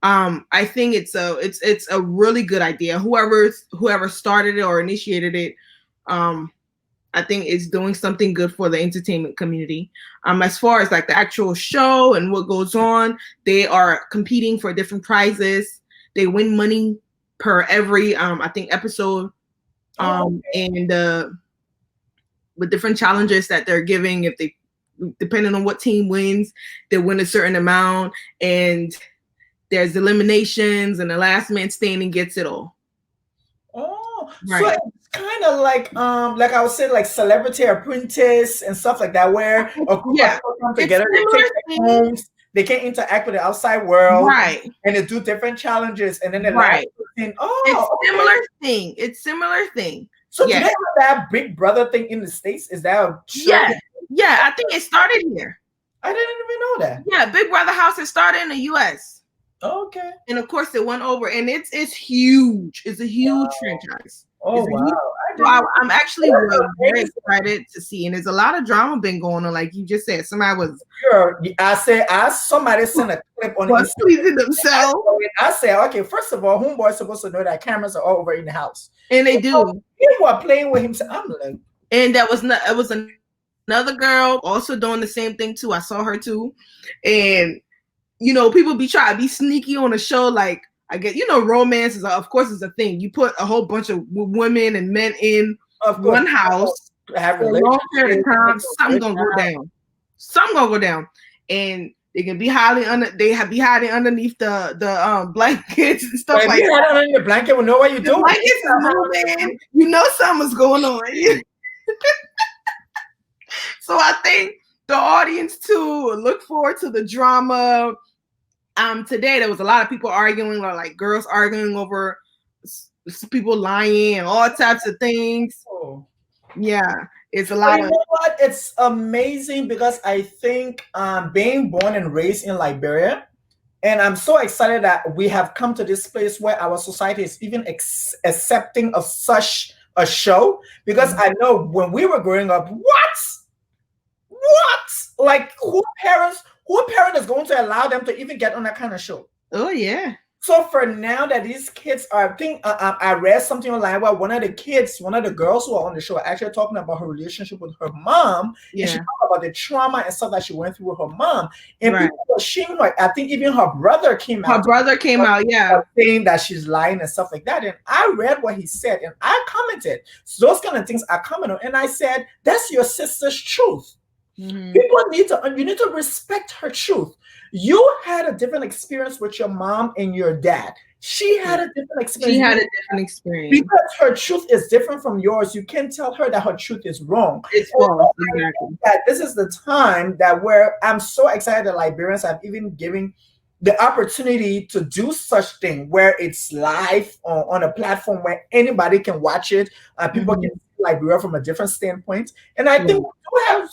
I think it's a really good idea. Whoever started it or initiated it, I think is doing something good for the entertainment community. As far as like the actual show and what goes on, they are competing for different prizes. They win money per every I think episode, and with different challenges that they're giving. If they, depending on what team wins, they win a certain amount, and there's eliminations, and the last man standing gets it all. Oh, right. So it's kind of like I was saying, like Celebrity Apprentice and stuff like that, where a group of people come together, they take their homes, they can interact with the outside world, right? And they do different challenges, and then the right. Thing, It's similar thing. So do they have that Big Brother thing in the States? Is that a show? Yeah, I think it started here. I didn't even know that. Yeah, Big Brother House has started in the US. Okay. And of course it went over, and it's huge. It's a huge franchise. Oh wow. So I'm actually very excited to see, and there's a lot of drama been going on, like you just said. Somebody was somebody sent a clip on was pleasing themselves. I say, okay, first of all, homeboy's supposed to know that cameras are all over in the house. And they do. People are playing with himself. I'm like, and that was another girl also doing the same thing too. I saw her too. And people be trying to be sneaky on a show. Like, I get, romance is, of course, is a thing. You put a whole bunch of women and men in one house for a long period of time. Something's gonna go down. Something's gonna go down, and they can be hiding underneath the blankets and stuff like that. Underneath the blanket, we know what you're doing. Blankets are moving. Something's going on. So I think the audience too look forward to the drama. Today there was a lot of people arguing, or like girls arguing over people lying and all types of things. Oh. Yeah, it's a lot. You know what? It's amazing because I think being born and raised in Liberia, and I'm so excited that we have come to this place where our society is even accepting of such a show. Because I know when we were growing up, like who parent is going to allow them to even get on that kind of show? Oh yeah. So for now that these kids are, I think I read something online where one of the kids, one of the girls who are on the show, are actually talking about her relationship with her mom, and she Yeah. talked about the trauma and stuff that she went through with her mom, and Right. people were shaming her. I think even her brother came Her out brother came out. Yeah. saying that she's lying and stuff like that. And I read what he said, and I commented. So those kind of things I commented on, and I said, "That's your sister's truth." Mm-hmm. People need to, you need to respect her truth. You had a different experience with your mom and your dad. She had a different She experience. had a different experience. Because her truth is different from yours, you can't tell her that her truth is wrong. It's And false. so I Exactly. think that this is the time that where I'm so excited that Liberians have even given the opportunity to do such thing where it's live on a platform where anybody can watch it. People can see Liberia from a different standpoint. And I think we do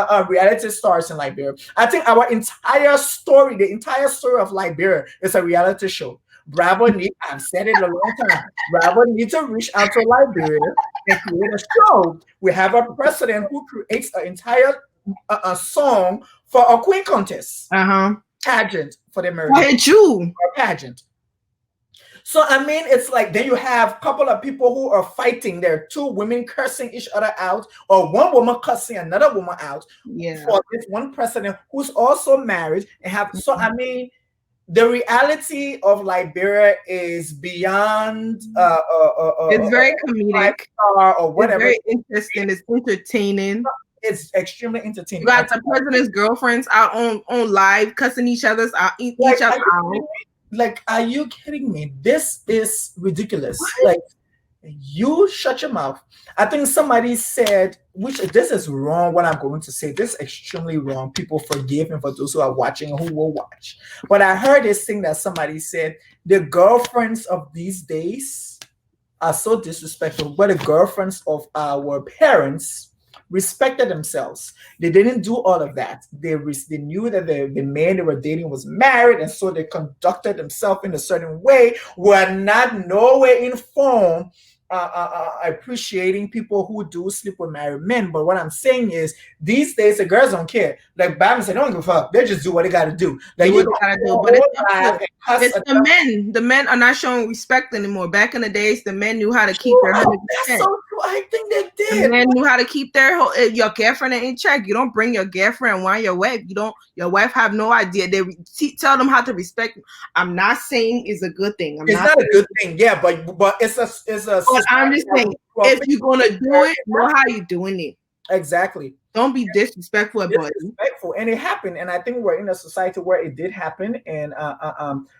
have reality stars in Liberia. I think our entire story, the entire story of Liberia is a reality show. Bravo need, I've said it a long time, Bravo needs to reach out to Liberia and create a show. We have a president who creates an entire song for a queen contest pageant for the American pageant. So I mean, it's like then you have a couple of people who are fighting. There are two women cursing each other out, or one woman cursing another woman out for this one president who's also married and have. So I mean, the reality of Liberia is beyond it's very comedic or whatever. It's very interesting. It's entertaining. It's extremely entertaining. You got the president's girlfriends out on live cussing each other out. Like, are you kidding me? This is ridiculous. Like, you shut your mouth. I think somebody said, which this is wrong. What I'm going to say, this is extremely wrong. People forgive me for those who are watching and who will watch. But I heard this thing that somebody said: the girlfriends of these days are so disrespectful. But the girlfriends of our parents respected themselves. They didn't do all of that. They knew that the man they were dating was married, and so they conducted themselves in a certain way. Were not nowhere informed, appreciating people who do sleep with married men. But what I'm saying is, these days the girls don't care. Like Bam said, they don't give a fuck. They just do what they got to do. Like what they gotta do. But it's the men. The men are not showing respect anymore. Back in the days, the men knew how to keep their 100%. That's so true. I think they did. The men knew how to keep your girlfriend in check. You don't bring your girlfriend around your wife. You don't. Your wife have no idea. They tell them how to respect. I'm not saying it's a good thing. It's not a good thing. Yeah, but it's a. But I'm just saying, if you're gonna do it, know how you're doing it. Exactly. Don't be disrespectful about it. Disrespectful, and it happened. And I think we're in a society where it did happen, and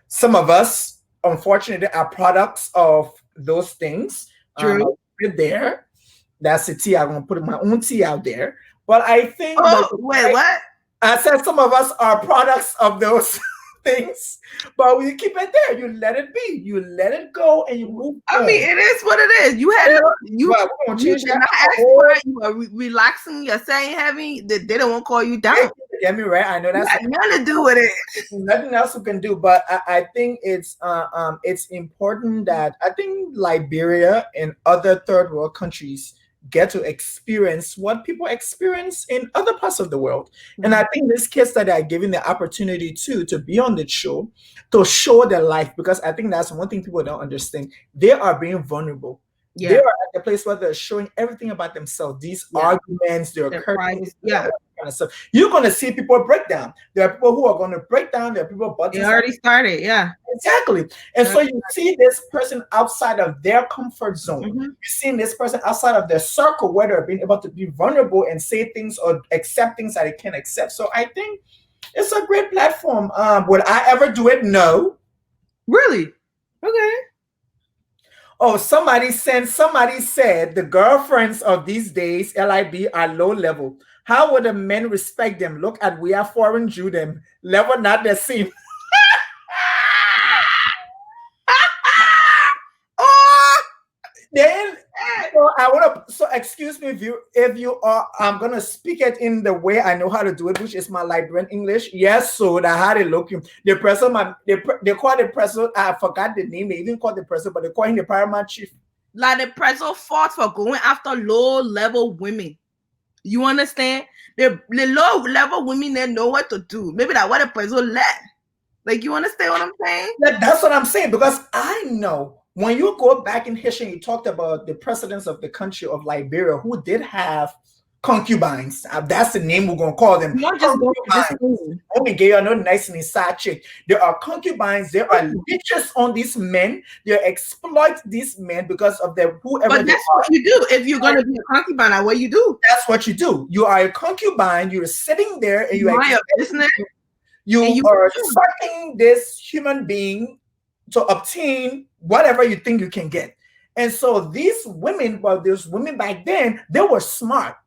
some of us, unfortunately, are products of those things. True. There, that's the tea. I'm gonna put my own tea out there. But I think. Wait, what? I said some of us are products of those things, but we keep it there. You let it be. You let it go, and you move. I mean, it is what it is. You had you did not ask for it. You are relaxing. You're saying heavy. They don't want to call you down. Get me right. I know that's nothing to do with it. Nothing else we can do. But I think it's important that I think Liberia and other third world countries get to experience what people experience in other parts of the world. And I think these kids that are given the opportunity to be on the show, to show their life, because I think that's one thing people don't understand. They are being vulnerable. They are at the place where they're showing everything about themselves. These arguments, their curtains, kind of stuff. You're going to see people break down. There are people who are going to break down. There are people they already started, exactly. And so you see this person outside of their comfort zone. You're seeing this person outside of their circle where they're being able to be vulnerable and say things or accept things that they can't accept. So I think it's a great platform. Would I ever do it? No. Really? Okay. Oh, somebody said the girlfriends of these days, LIB, are low level. How would the men respect them? Look at we are foreign Jew them. Level not the same. Then so excuse me if you are, I'm gonna speak it in the way I know how to do it, which is my Liberian English. Yes, so that how they look him. The person, they call the person, I forgot the name, they even call the person, but they call him the paramount chief. Like the president fought for going after low level women. You understand? The low level women, they know what to do. Maybe that's what the president left. Like, you understand what I'm saying? That's what I'm saying, because I know when you go back in history, you talked about the presidents of the country of Liberia who did have concubines. That's the name we're going to call them. You're not just going to this Concubines. thing. Only gay are not nice and side chick. There are concubines. There are leeches on these men. They exploit these men because of their whoever But they that's are. what you do. If you're going to be a concubine, that's what you do. That's what you do. You are a concubine. You're sitting there and You mind your business. you are sucking this human being to obtain whatever you think you can get. And so these women, well, there's women back then, they were smart.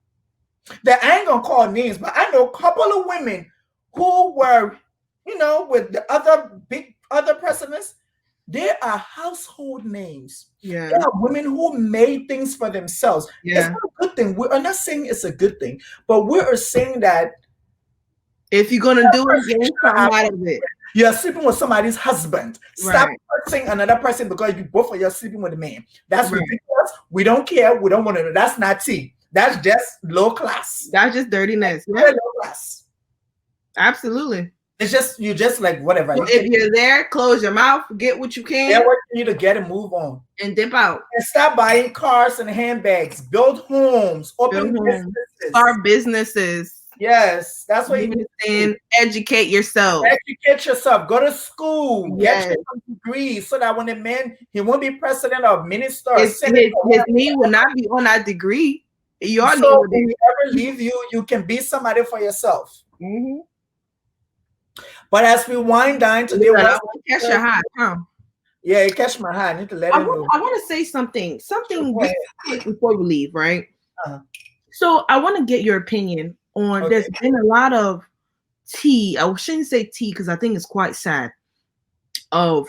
That I ain't gonna call names, but I know a couple of women who were, with the other presidents. They are household names. Yeah. There are women who made things for themselves. Yeah. It's not a good thing. We are not saying it's a good thing, but we are saying that if you're gonna do it, get something out of it. You're sleeping with somebody's husband. Stop hurting another person because you both of you are sleeping with a man. That's ridiculous. We don't care. We don't want to know. That's not tea. That's just low class. That's just dirtiness. Yeah. Low class. Absolutely. It's just you just like whatever. Well, if you're there, close your mouth, get what you can. Get what you need to get and move on. And dip out. And stop buying cars and handbags. Build homes. Open businesses. Start businesses. Yes, that's what you need to do. Educate yourself. Educate yourself. Go to school. Yes. Get some degrees so that when the man, he won't be president or minister. His name will not be on that degree. Your so name when you ever leave you can be somebody for yourself. Mm-hmm. But as we wind down today, catch your hat, huh? Yeah, it catch my hat. I need to let him know. I want to say something before we leave, right? So I want to get your opinion on. There's been a lot of tea. I shouldn't say tea because I think it's quite sad. Of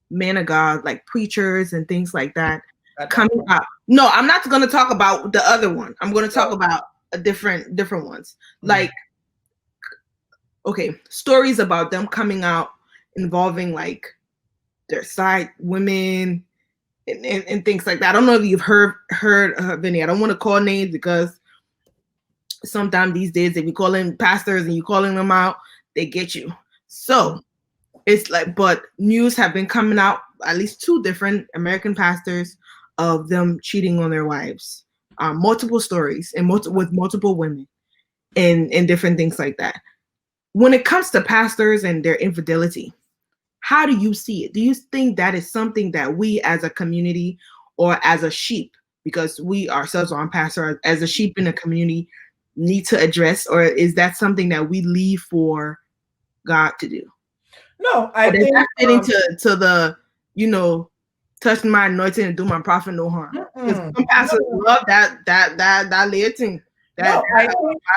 men of God, like preachers and things like that, coming out. No, I'm not going to talk about the other one. I'm going to talk about a different ones. Mm-hmm. Like, okay, stories about them coming out involving like their side women and things like that. I don't know if you've heard Vinny. I don't want to call names because sometimes these days if you call in pastors and you calling them out, they get you. So it's like, but news have been coming out, at least 2 different American pastors of them cheating on their wives. Multiple stories and with multiple women and different things like that. When it comes to pastors and their infidelity, how do you see it? Do you think that is something that we as a community or as a sheep, because we ourselves are on pastor, as a sheep in a community, need to address, or is that something that we leave for God to do? No, I think that's fitting to the, touch my anointing and do my prophet no harm. Some pastors love that layer thing. I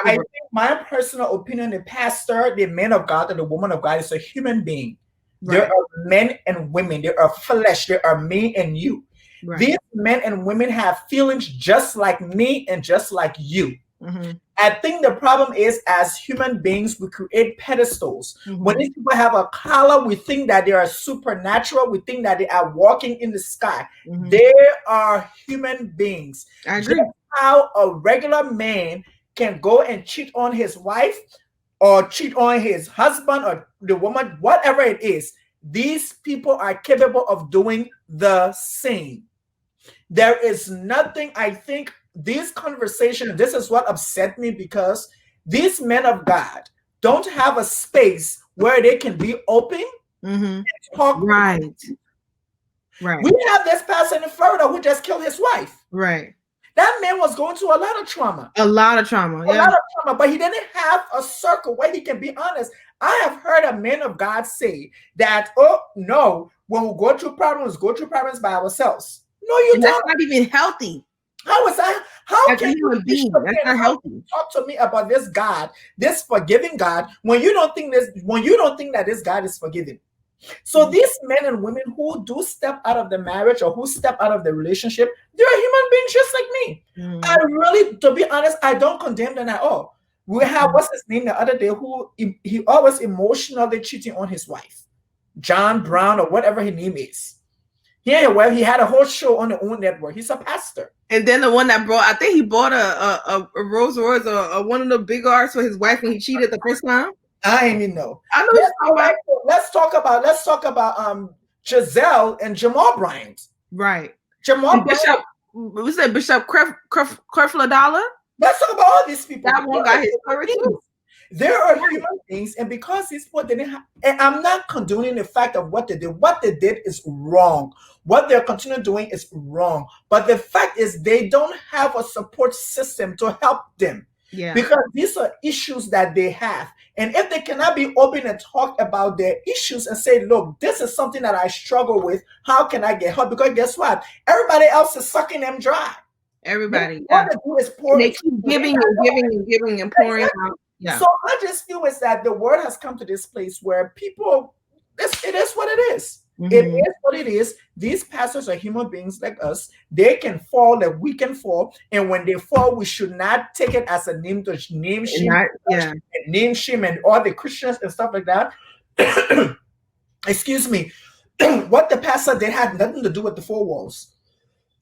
think my personal opinion, the pastor, the man of God, and the woman of God is a human being. Right. There are men and women. There are flesh. There are me and you. Right. These men and women have feelings just like me and just like you. Mm-hmm. I think the problem is, as human beings, we create pedestals. Mm-hmm. When these people have a collar, we think that they are supernatural. We think that they are walking in the sky. Mm-hmm. They are human beings. I agree. Just how a regular man can go and cheat on his wife or cheat on his husband or the woman, whatever it is, these people are capable of doing the same. There is nothing, I think, this conversation, this is what upset me, because these men of God don't have a space where they can be open and talk. Right. We have this person in Florida who just killed his wife. Right. That man was going through a lot of trauma. A lot of trauma, but he didn't have a circle where he can be honest. I have heard a man of God say that, oh, no, when we go through problems by ourselves. No, you don't. That's not even healthy. How can you be? That's not healthy. Talk to me about this God, this forgiving God, when you don't think that this God is forgiving. So these men and women who do step out of the marriage or who step out of the relationship, they're human beings just like me. I really, to be honest, I don't condemn them at all. We have, what's his name the other day, who he always emotionally cheating on his wife, John Brown or whatever his name is. Yeah, well, he had a whole show on the own network. He's a pastor. And then the one that I think he bought a Rolls Royce or one of the big R's for his wife when he cheated the first time. I mean, no. I know what Let's you're go talking about. back let's talk about Giselle and Jamal Bryant. Right. Jamal And Bryant. Bishop, we said Bishop Creflo Dollar. Let's talk about all these people. That They one are got his human story beings. too. There are Right. human beings, and because these people didn't have, and I'm not condoning the fact of what they did. What they did is wrong. What they're continuing doing is wrong. But the fact is, they don't have a support system to help them Yeah. because these are issues that they have. And if they cannot be open and talk about their issues and say, look, this is something that I struggle with, how can I get help? Because guess what? Everybody else is sucking them dry. Everybody. All Yeah. they do is And pour they into keep you. giving and giving and giving and pouring out. Yeah. So I just feel is that the world has come to this place where people, it is what it is. It Mm-hmm. is what it is. These pastors are human beings like us. They can fall, like we can fall, and when they fall, we should not take it as a name And shame, not, yeah. and name shame, and all the Christians and stuff like that. Excuse me. What the pastor did had nothing to do with the four walls.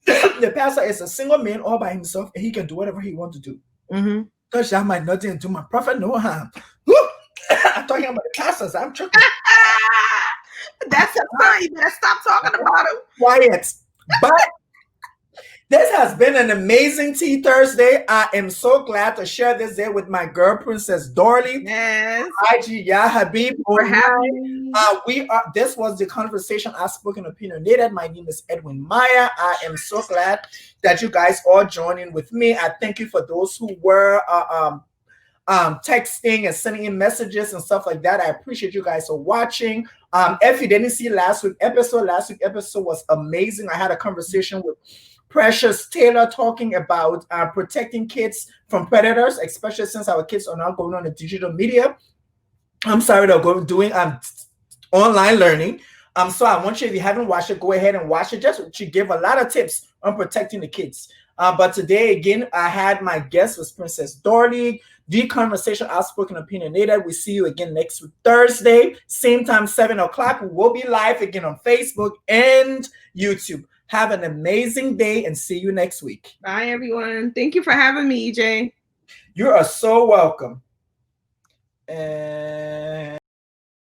The pastor is a single man all by himself, and he can do whatever he wants to do. Mm-hmm. Touch that might nothing to my prophet no harm. Woo! I'm talking about the pastors. I'm tripping. That's a sign. You better stop talking about him. Quiet. But this has been an amazing Tea Thursday. I am so glad to share this day with my girl, Princess Dorley. Yes. IG Ya Habib For online. having me. This was the conversation I spoken opinionated. My name is Edwin Maya. I am so glad that you guys all joining with me. I thank you for those who were texting and sending in messages and stuff like that. I appreciate you guys for watching. If you didn't see last week's episode was amazing. I had a conversation with Precious Taylor talking about protecting kids from predators, especially since our kids are now going on the digital media. I'm sorry, they're doing online learning. So I want you, if you haven't watched it, go ahead and watch it. Just she gave a lot of tips on protecting the kids. But today, again, I had my guest was Princess Dorley. The Conversation Outspoken Opinionated. We see you again next week, Thursday, same time, 7 o'clock. We will be live again on Facebook and YouTube. Have an amazing day and see you next week. Bye, everyone. Thank you for having me, EJ. You are so welcome. And